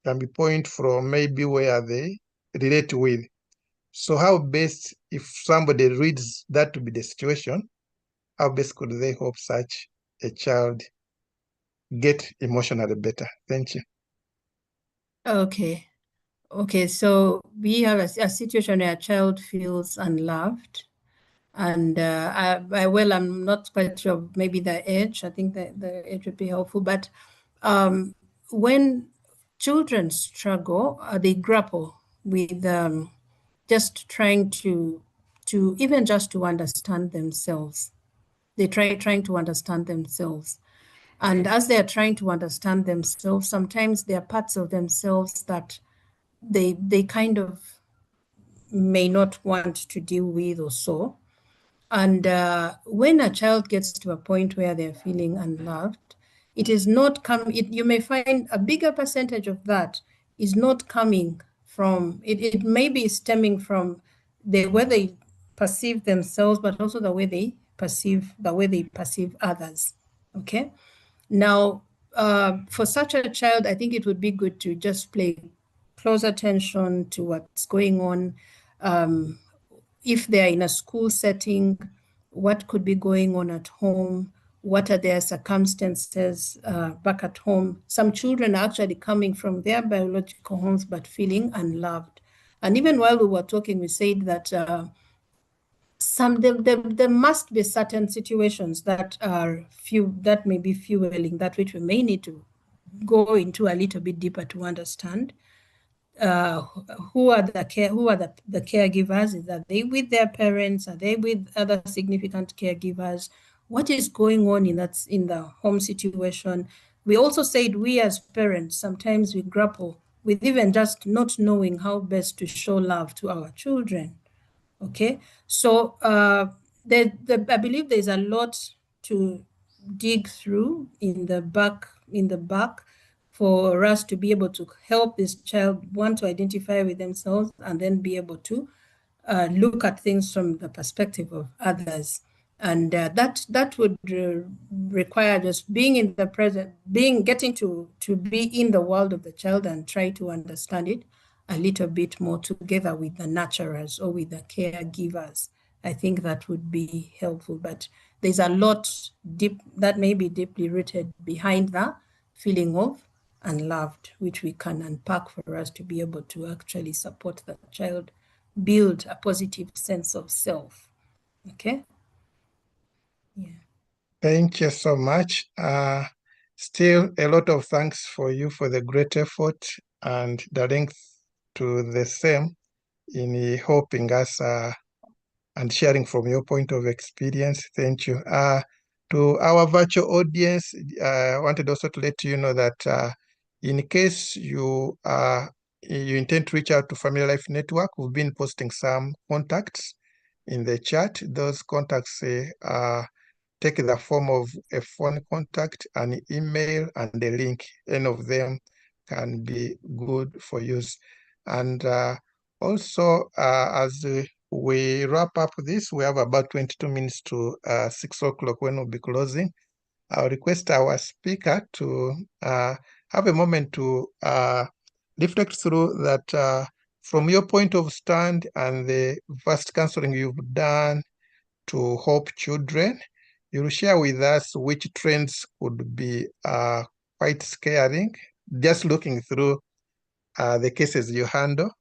can be point from maybe where they relate with. So how best, if somebody reads that to be the situation, how best could they help such a child get emotionally better? Thank you. Okay, so we have a situation where a child feels unloved. And I'm not quite sure, maybe the age, I think that the age would be helpful. But when children struggle, they grapple with just trying to even just to understand themselves. They trying to understand themselves. And as they are trying to understand themselves, sometimes there are parts of themselves that they kind of may not want to deal with or so. And when a child gets to a point where they're feeling unloved, it is not you may find a bigger percentage of that is not coming from, it may be stemming from the way they perceive themselves, but also the way they perceive others. Okay. Now, for such a child, I think it would be good to just pay close attention to what's going on. If they're in a school setting, what could be going on at home? What are their circumstances back at home? Some children are actually coming from their biological homes but feeling unloved. And even while we were talking, we said that there must be certain situations that may be fueling that, which we may need to go into a little bit deeper to understand. Who are the caregivers? Are they with their parents? Are they with other significant caregivers? What is going on in the home situation? We also said we as parents, sometimes we grapple with even just not knowing how best to show love to our children. Okay, so I believe there's a lot to dig through in the back for us to be able to help this child, one, to identify with themselves, and then be able to look at things from the perspective of others. And that would require just being in the present, getting to be in the world of the child and try to understand it a little bit more together with the nurturers or with the caregivers. I think that would be helpful. But there's a lot deep that may be deeply rooted behind the feeling of unloved, which we can unpack for us to be able to actually support the child build a positive sense of self. Okay. Yeah. Thank you so much. Still a lot of thanks for you for the great effort and the length to the same in helping us and sharing from your point of experience. Thank you. To our virtual audience, I wanted also to let you know that in case you intend to reach out to Family Life Network, we've been posting some contacts in the chat. Those contacts take the form of a phone contact, an email, and a link. Any of them can be good for use. And also, as we wrap up this, we have about 22 minutes to 6 o'clock when we'll be closing. I'll request our speaker to have a moment to reflect through that from your point of stand and the vast counseling you've done to help children. You'll share with us which trends could be quite scaring, just looking through the cases you handle.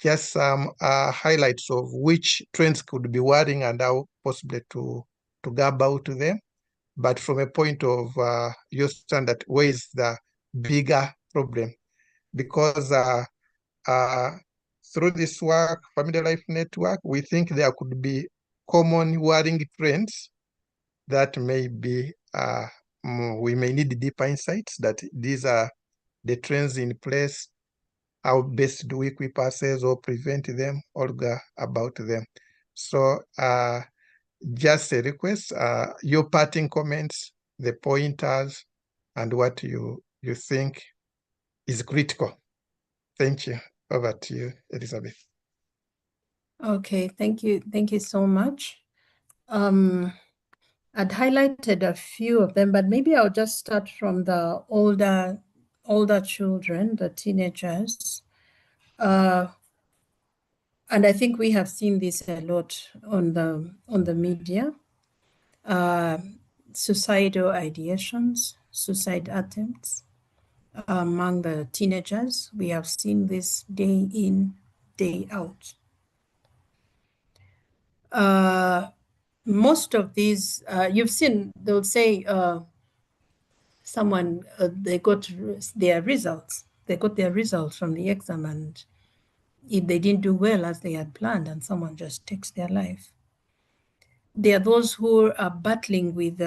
Just some highlights of which trends could be worrying and how possibly to go about them. But from a point of your standard, where is the bigger problem? Because through this work, Family Life Network, we think there could be common worrying trends that may be, we may need deeper insights that these are the trends in place. How best do we equip ourselves or prevent them or go about them? So just a request, your parting comments, the pointers, and what you think is critical. Thank you. Over to you, Elizabeth. Okay, thank you. Thank you so much. I'd highlighted a few of them, but maybe I'll just start from the older children, the teenagers. And I think we have seen this a lot on the media. Suicidal ideations, suicide attempts among the teenagers. We have seen this day in, day out. Most of these, you've seen, they'll say someone, they got their results. They got their results from the exam, and if they didn't do well as they had planned, and someone just takes their life. There are those who are battling with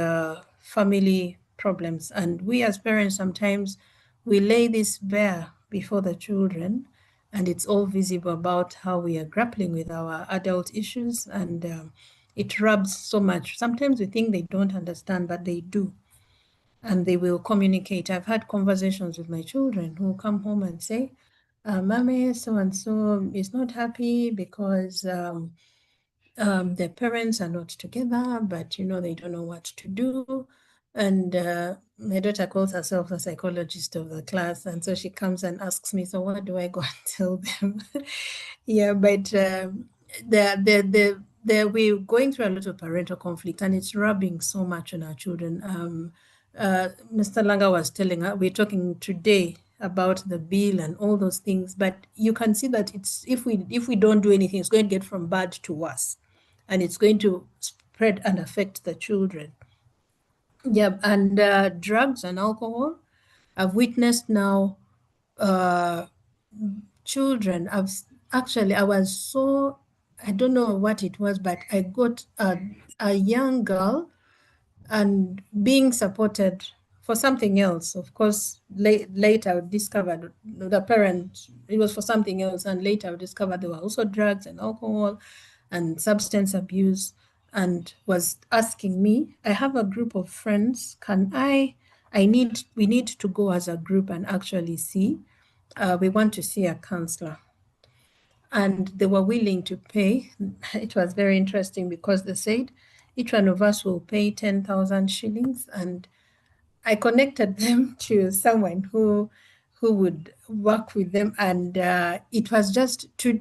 family problems, and we as parents, sometimes we lay this bare before the children, and it's all visible about how we are grappling with our adult issues, and it rubs so much. Sometimes we think they don't understand, but they do, and they will communicate. I've had conversations with my children who come home and say, Mommy, so-and-so is not happy because their parents are not together, but they don't know what to do. And my daughter calls herself the psychologist of the class. And so she comes and asks me, so what do I go and tell them? Yeah, but we're going through a lot of parental conflict, and it's rubbing so much on our children. Mr. Langa was telling us, we're talking today about the bill and all those things, but you can see that it's if we don't do anything, it's going to get from bad to worse, and it's going to spread and affect the children. Yeah, and drugs and alcohol. I've witnessed now children. I was so, I don't know what it was, but I got a young girl and being supported for something else. Of course, later I discovered the parent, it was for something else. And later I discovered there were also drugs and alcohol and substance abuse, and was asking me, I have a group of friends, we need to go as a group and actually see, we want to see a counselor. And they were willing to pay. It was very interesting because they said each one of us will pay 10,000 shillings. And I connected them to someone who would work with them. And it was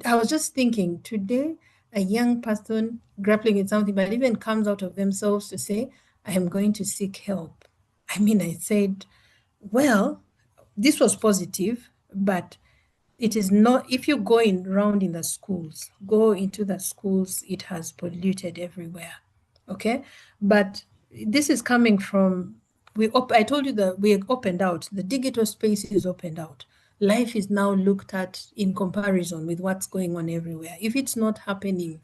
I was just thinking today, a young person grappling with something, but even comes out of themselves to say, I am going to seek help. I mean, I said, well, this was positive, but it is not, if you go around in the schools, go into the schools, it has polluted everywhere. Okay. But this is coming from, I told you that we opened out, the digital space is opened out. Life is now looked at in comparison with what's going on everywhere. If it's not happening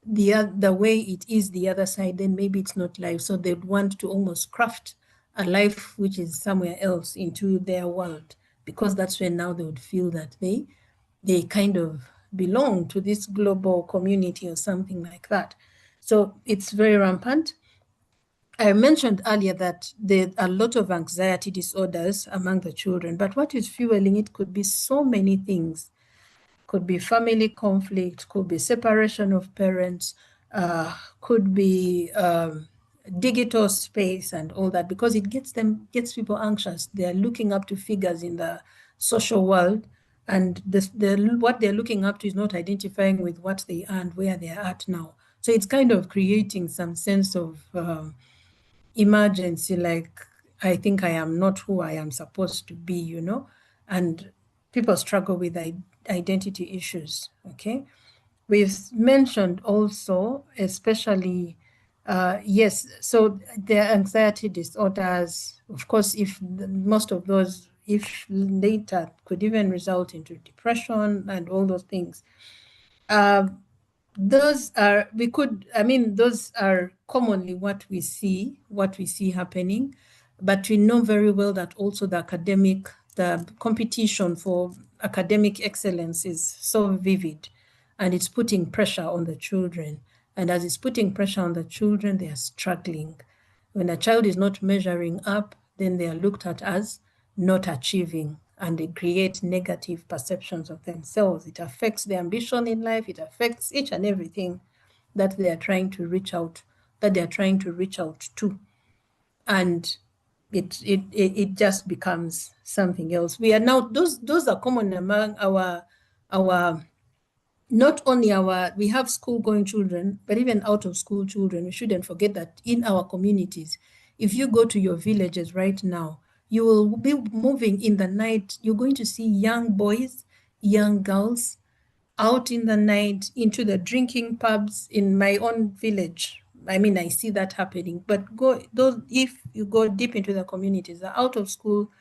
the way it is the other side, then maybe it's not life. So they'd want to almost craft a life which is somewhere else into their world, because that's when now they would feel that they kind of belong to this global community or something like that. So it's very rampant. I mentioned earlier that there are a lot of anxiety disorders among the children, but what is fueling it could be so many things. Could be family conflict, could be separation of parents, could be digital space and all that, because it gets people anxious. They're looking up to figures in the social world, and what they're looking up to is not identifying with what they are and where they're at now. So it's kind of creating some sense of emergency, like, I think I am not who I am supposed to be, and people struggle with identity issues. Okay. We've mentioned also, especially, yes, so the anxiety disorders, of course, most of those, if later, could even result into depression and all those things. Those are commonly what we see happening, but we know very well that also the competition for academic excellence is so vivid, and it's putting pressure on the children. And as it's putting pressure on the children, they are struggling. When a child is not measuring up, then they are looked at as not achieving, and they create negative perceptions of themselves. It affects their ambition in life. It affects each and everything that they are trying to reach out to. And it just becomes something else. We are now, those are common among our not only we have school going children, but even out of school children. We shouldn't forget that in our communities, if you go to your villages right now, you will be moving in the night. You're going to see young boys, young girls out in the night into the drinking pubs in my own village. I mean, I see that happening. But if you go deep into the communities, the out of school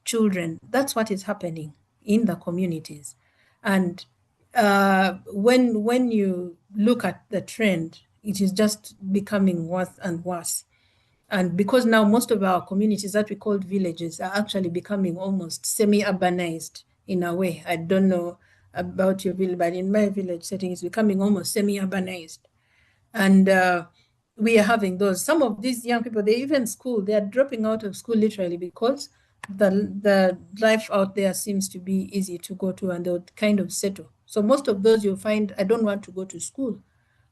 children, that's what is happening in the communities. And when you look at the trend, it is just becoming worse and worse. And because now most of our communities that we call villages are actually becoming almost semi-urbanized in a way. I don't know about your village, but in my village setting, it's becoming almost semi-urbanized. And we are having some of these young people, they are dropping out of school literally because the life out there seems to be easy to go to, and they'll kind of settle. So most of those you'll find, I don't want to go to school.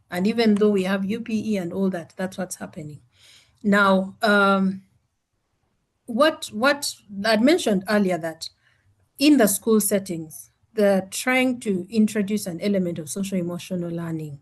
And even though we have UPE and all that, that's what's happening. Now, what I'd mentioned earlier, that in the school settings, they're trying to introduce an element of social emotional learning.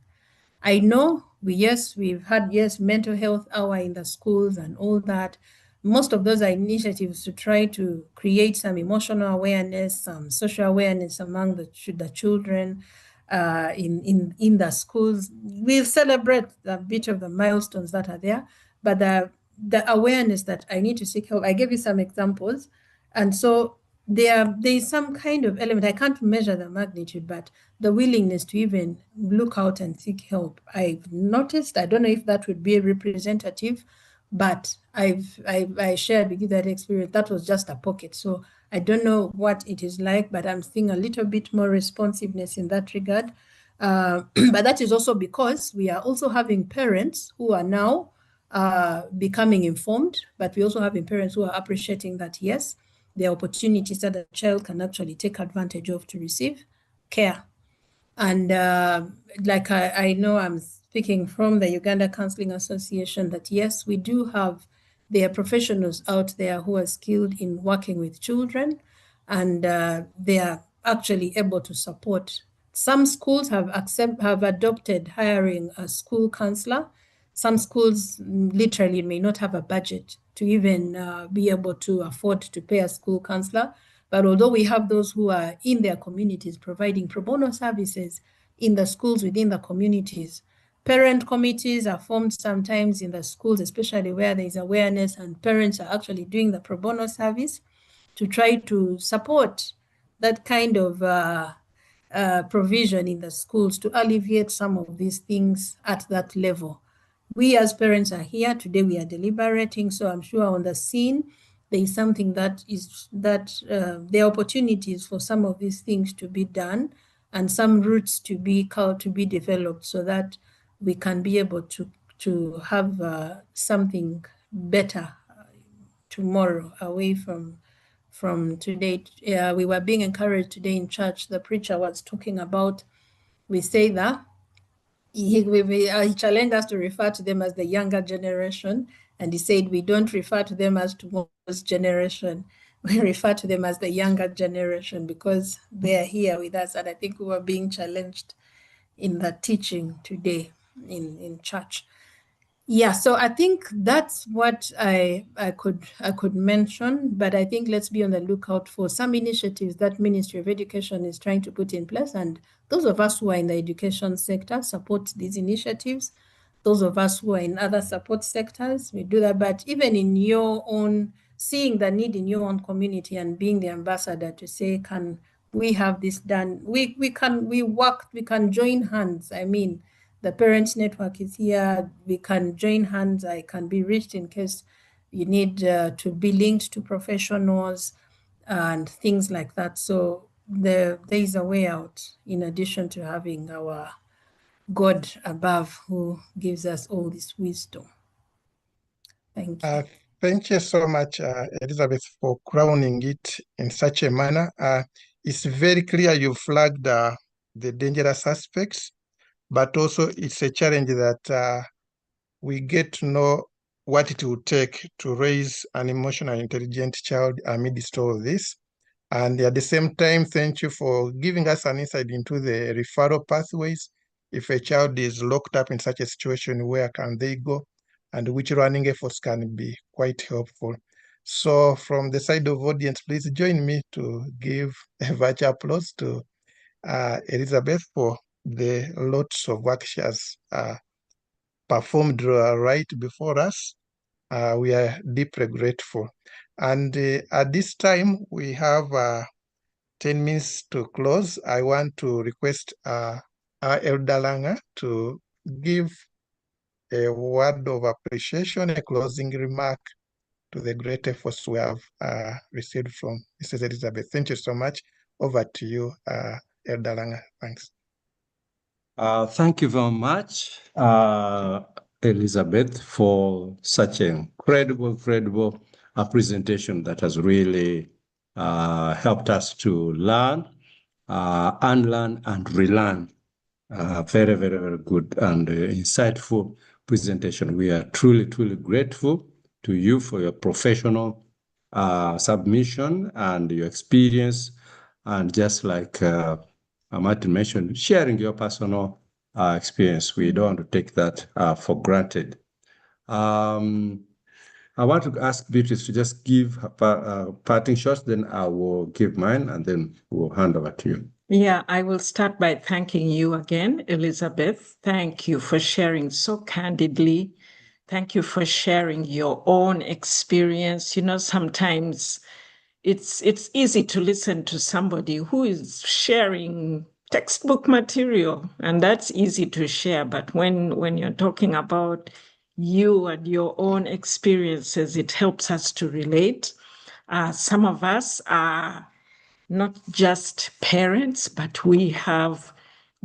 I know we've had mental health hour in the schools and all that. Most of those are initiatives to try to create some emotional awareness, some social awareness among the children in the schools. We'll celebrate a bit of the milestones that are there, but the awareness that I need to seek help. I gave you some examples, and so there's some kind of element. I can't measure the magnitude, but the willingness to even look out and seek help. I've noticed, I don't know if that would be representative, but I shared with you that experience. That was just a pocket. So I don't know what it is like, but I'm seeing a little bit more responsiveness in that regard. But that is also because we are also having parents who are now becoming informed, but we also have parents who are appreciating that, yes, there are opportunities that a child can actually take advantage of to receive care. And like I know I'm speaking from the Uganda Counseling Association, that yes, we do have, there are professionals out there who are skilled in working with children, and they are actually able to support. Some schools have adopted hiring a school counselor. Some schools literally may not have a budget to even be able to afford to pay a school counselor. But although we have those who are in their communities providing pro bono services in the schools within the communities, parent committees are formed sometimes in the schools, especially where there is awareness and parents are actually doing the pro bono service to try to support that kind of provision in the schools to alleviate some of these things at that level. We as parents are here today, we are deliberating, so I'm sure on the scene, there is something that is that there are opportunities for some of these things to be done and some routes to be developed so that we can be able to have something better tomorrow away from today. We were being encouraged today in church. The preacher was talking about, we say that he challenged us to refer to them as the younger generation. And he said, we don't refer to them as tomorrow's generation. We refer to them as the younger generation because they are here with us. And I think we were being challenged in the teaching today in church. Yeah, so I think that's what I could mention, but I think let's be on the lookout for some initiatives that Ministry of Education is trying to put in place, and those of us who are in the education sector support these initiatives. Those of us who are in other support sectors, we do that, but even in your own, seeing the need in your own community and being the ambassador to say, can we have this done? We can join hands. I mean, the Parents Network is here. We can join hands. I can be reached in case you need to be linked to professionals and things like that. So there is a way out in addition to having our God above who gives us all this wisdom. Thank you. Thank you so much, Elizabeth, for crowning it in such a manner. It's very clear you flagged the dangerous aspects, but also it's a challenge that we get to know what it will take to raise an emotional, intelligent child amidst all of this. And at the same time, thank you for giving us an insight into the referral pathways. If a child is locked up in such a situation, where can they go? And which running efforts can be quite helpful. So from the side of audience, please join me to give a virtual applause to Elizabeth for the lots of work she has performed right before us. We are deeply grateful. And at this time, we have 10 minutes to close. I want to request Elder Langa to give a word of appreciation, a closing remark to the great efforts we have received from Mrs. Elizabeth. Thank you so much. Over to you, Elder Langa. Thanks. Thank you very much, Elizabeth, for such an incredible presentation that has really helped us to learn, unlearn, and relearn. Very good and insightful presentation. We are truly grateful to you for your professional submission and your experience, and just like Martin mentioned, sharing your personal experience. We don't want to take that for granted. I want to ask Beatrice to just give parting shots, then I will give mine, and then we'll hand over to you. Yeah, I will start by thanking you again, Elizabeth. Thank you for sharing so candidly. Thank you for sharing your own experience. You know, sometimes it's easy to listen to somebody who is sharing textbook material, and that's easy to share. But when you're talking about you and your own experiences, it helps us to relate. Some of us are not just parents, but we have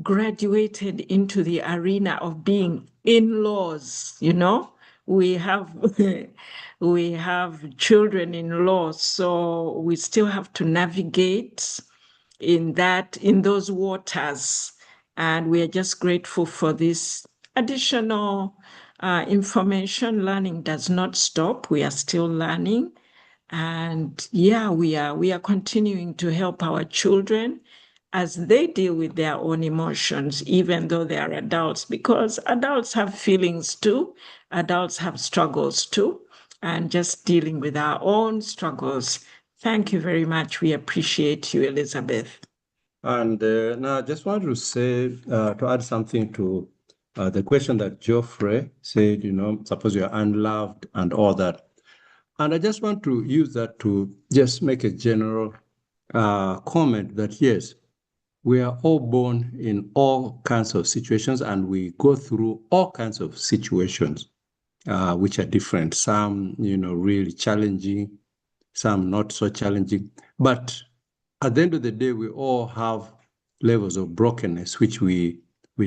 graduated into the arena of being in-laws, you know? We have we have children-in-law, so we still have to navigate in those waters. And we are just grateful for this additional information. Learning does not stop. We are still learning. And yeah, we are continuing to help our children as they deal with their own emotions, even though they are adults, because adults have feelings too, adults have struggles too, and just dealing with our own struggles. Thank you very much. We appreciate you, Elizabeth. And now I just want to say, to add something to the question that Geoffrey said, you know, suppose you're unloved and all that. And I just want to use that to just make a general comment that, yes, we are all born in all kinds of situations, and we go through all kinds of situations which are different. Some, you know, really challenging, some not so challenging. But at the end of the day, we all have levels of brokenness which we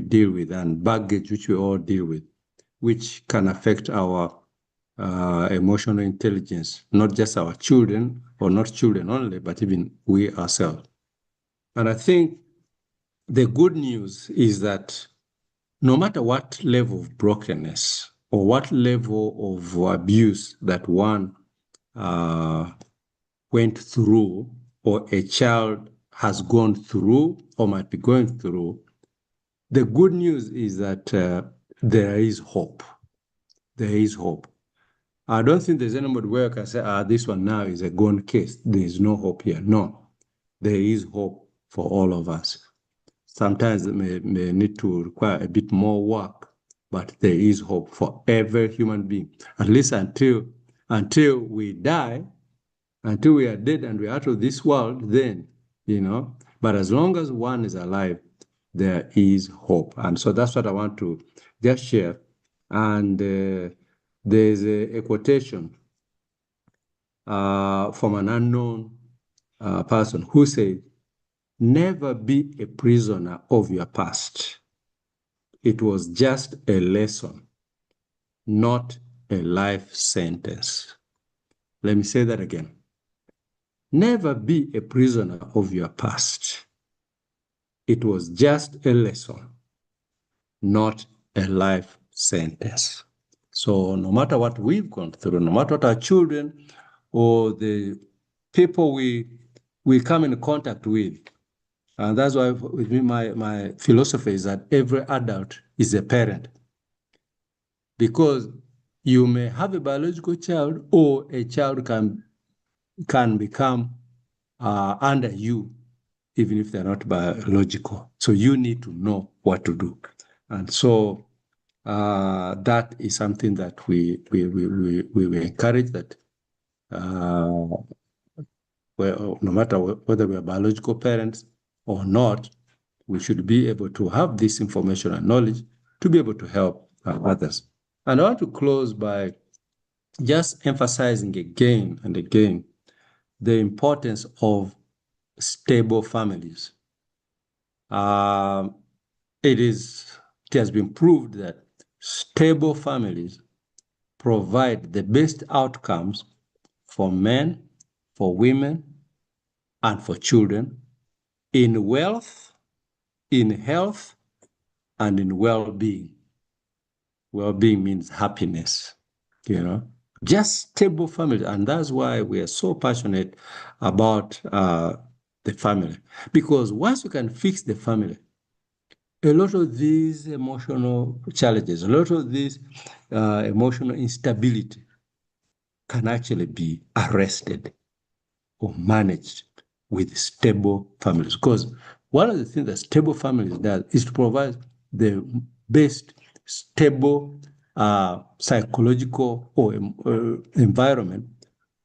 deal with, and baggage which we all deal with, which can affect our emotional intelligence, not just our children, or not children only, but even we ourselves. And I think the good news is that no matter what level of brokenness or what level of abuse that one went through, or a child has gone through or might be going through, the good news is that there is hope. There is hope. I don't think there's anybody where I can say, this one now is a gone case. There is no hope here. No, there is hope for all of us. Sometimes it may need to require a bit more work, but there is hope for every human being, at least until we die, until we are dead and we're out of this world, then, you know. But as long as one is alive, there is hope. And so that's what I want to just share. And there's a quotation from an unknown person who said, "Never be a prisoner of your past. It was just a lesson, not a life sentence." Let me say that again. Never be a prisoner of your past. It was just a lesson, not a life sentence. So no matter what we've gone through, no matter what our children or the people we come in contact with, and that's why with me, my philosophy is that every adult is a parent. Because you may have a biological child, or a child can become under you, even if they're not biological. So you need to know what to do. And so that is something that we encourage, that no matter whether we're biological parents or not, we should be able to have this information and knowledge to be able to help others. And I want to close by just emphasizing again and again the importance of stable families. It has been proved that stable families provide the best outcomes for men, for women, and for children in wealth, in health, and in well-being. Well-being means happiness, you know. just stable families. And that's why we are so passionate about the family. Because once you can fix the family, a lot of these emotional challenges, a lot of this emotional instability can actually be arrested or managed with stable families. Because one of the things that stable families does is to provide the best stable psychological or environment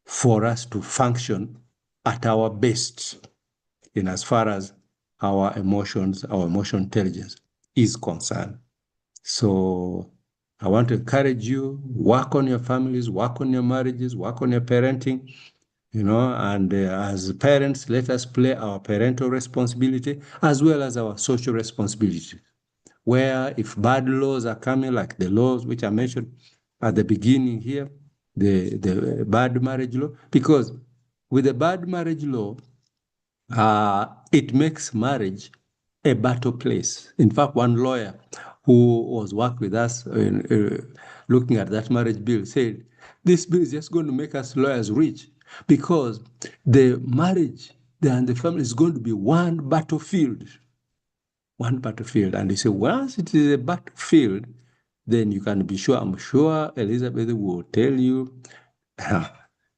for us to function at our best in as far as our emotions, our emotional intelligence is concerned. So I want to encourage you, work on your families, work on your marriages, work on your parenting, and as parents, let us play our parental responsibility as well as our social responsibility. Where if bad laws are coming, like the laws which I mentioned at the beginning here, the bad marriage law, because with the bad marriage law, it makes marriage a battle place. In fact, one lawyer who was worked with us looking at that marriage bill said, this bill is just going to make us lawyers rich because the marriage and the family is going to be one battlefield. One battlefield. And he said, once it is a battlefield, then you can be sure, I'm sure Elizabeth will tell you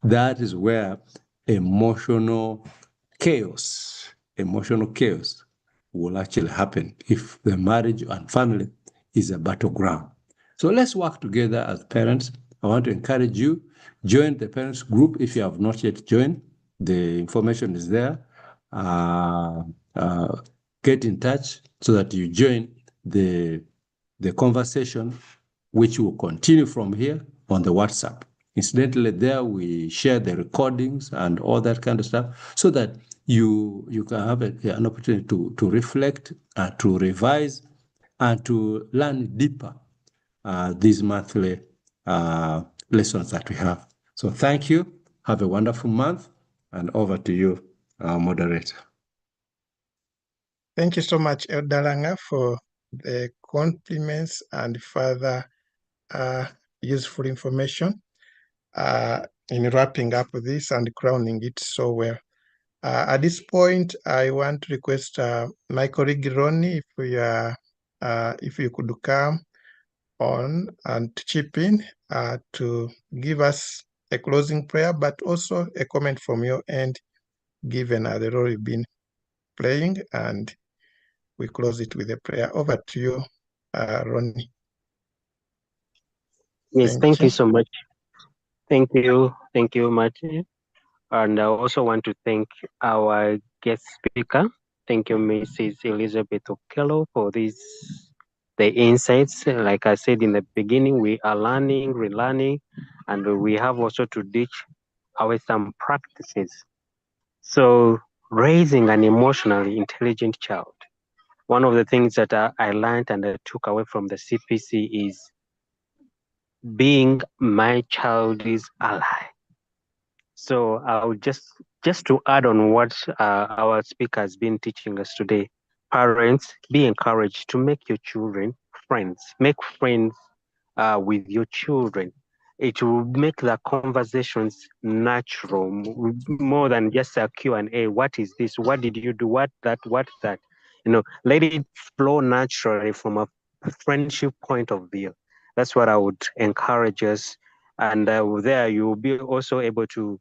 that is where emotional chaos will actually happen if the marriage and family is a battleground. So let's work together as parents. I want to encourage you, join the parents group if you have not yet joined. The information is there. Get in touch so that you join the conversation, which will continue from here on the WhatsApp. Incidentally, there we share the recordings and all that kind of stuff so that you can have an opportunity to reflect, to revise, and to learn deeper these monthly lessons that we have. So thank you. Have a wonderful month. And over to you, moderator. Thank you so much, Elder Langa, for the compliments and further useful information in wrapping up this and crowning it so well. At this point, I want to request my colleague Ronnie, if you could come on and chip in to give us a closing prayer, but also a comment from your end, given the role you've been playing, and we close it with a prayer. Over to you, Ronnie. Yes, thank you so much. Thank you much. And I also want to thank our guest speaker. Thank you, Mrs. Elizabeth Okello, for the insights. Like I said in the beginning, we are learning, relearning, and we have also to ditch away some practices. So raising an emotionally intelligent child, one of the things that I learned and I took away from the CPC is being my child's ally. So I would just to add on what our speaker has been teaching us today, parents, be encouraged to make your children friends. Make friends with your children. It will make the conversations natural, more than just a Q&A. What is this? What did you do? What that? Let it flow naturally from a friendship point of view. That's what I would encourage us. And there you will be also able to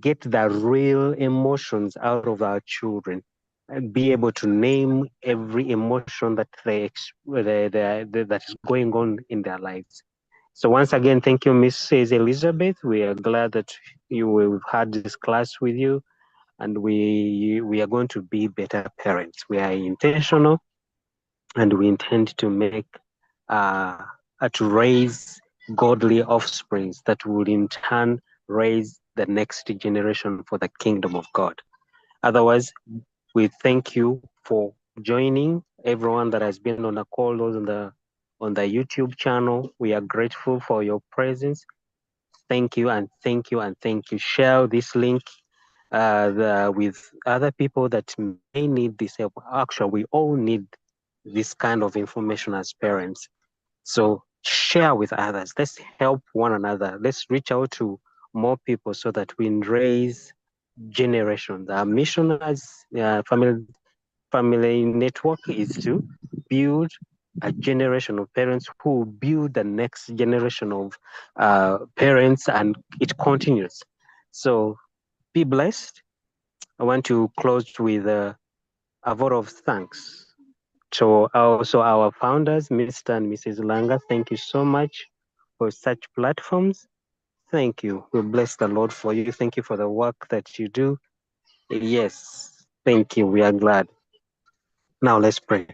get the real emotions out of our children and be able to name every emotion that that is going on in their lives. So once again, thank you, Mrs. Elizabeth. We are glad that we've had this class with you, and we are going to be better parents. We are intentional, and we intend to make to raise godly offsprings that will in turn raise the next generation for the kingdom of God. Otherwise, we thank you for joining, everyone that has been on the call, those on the YouTube channel. We are grateful for your presence. Thank you and thank you and thank you. Share this link with other people that may need this help. Actually, we all need this kind of information as parents. So share with others. Let's help one another. Let's reach out to more people so that we raise generations. Our mission as family network is to build a generation of parents who build the next generation of parents, and it continues. So be blessed. I want to close with a vote of thanks. So also our founders, Mr. and Mrs. Langa, thank you so much for such platforms. Thank you. We bless the Lord for you. Thank you for the work that you do. Yes, thank you. We are glad. Now let's pray.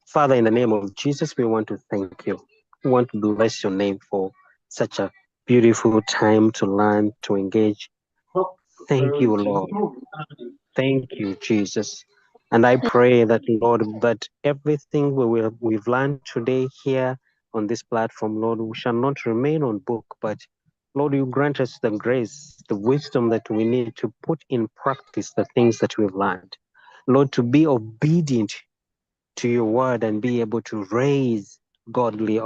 Father, in the name of Jesus, we want to thank you. We want to bless your name for such a beautiful time to learn, to engage. Thank you, Lord. Thank you, Jesus. And I pray that, Lord, that everything we've learned today here on this platform, Lord, we shall not remain on book, but Lord, you grant us the grace, the wisdom that we need to put in practice the things that we've learned. Lord, to be obedient to your word and be able to raise godly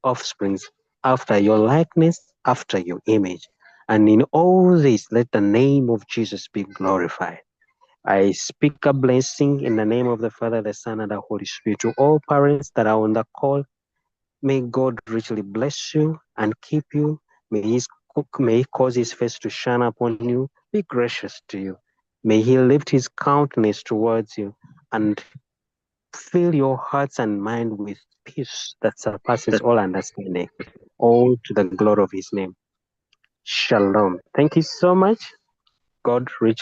offsprings after your likeness, after your image. And in all this, let the name of Jesus be glorified. I speak a blessing in the name of the Father, the Son, and the Holy Spirit to all parents that are on the call. May God richly bless you and keep you. May He cause His face to shine upon you, be gracious to you. May He lift His countenance towards you and fill your hearts and mind with peace that surpasses all understanding, all to the glory of His name. Shalom. Thank you so much. God richly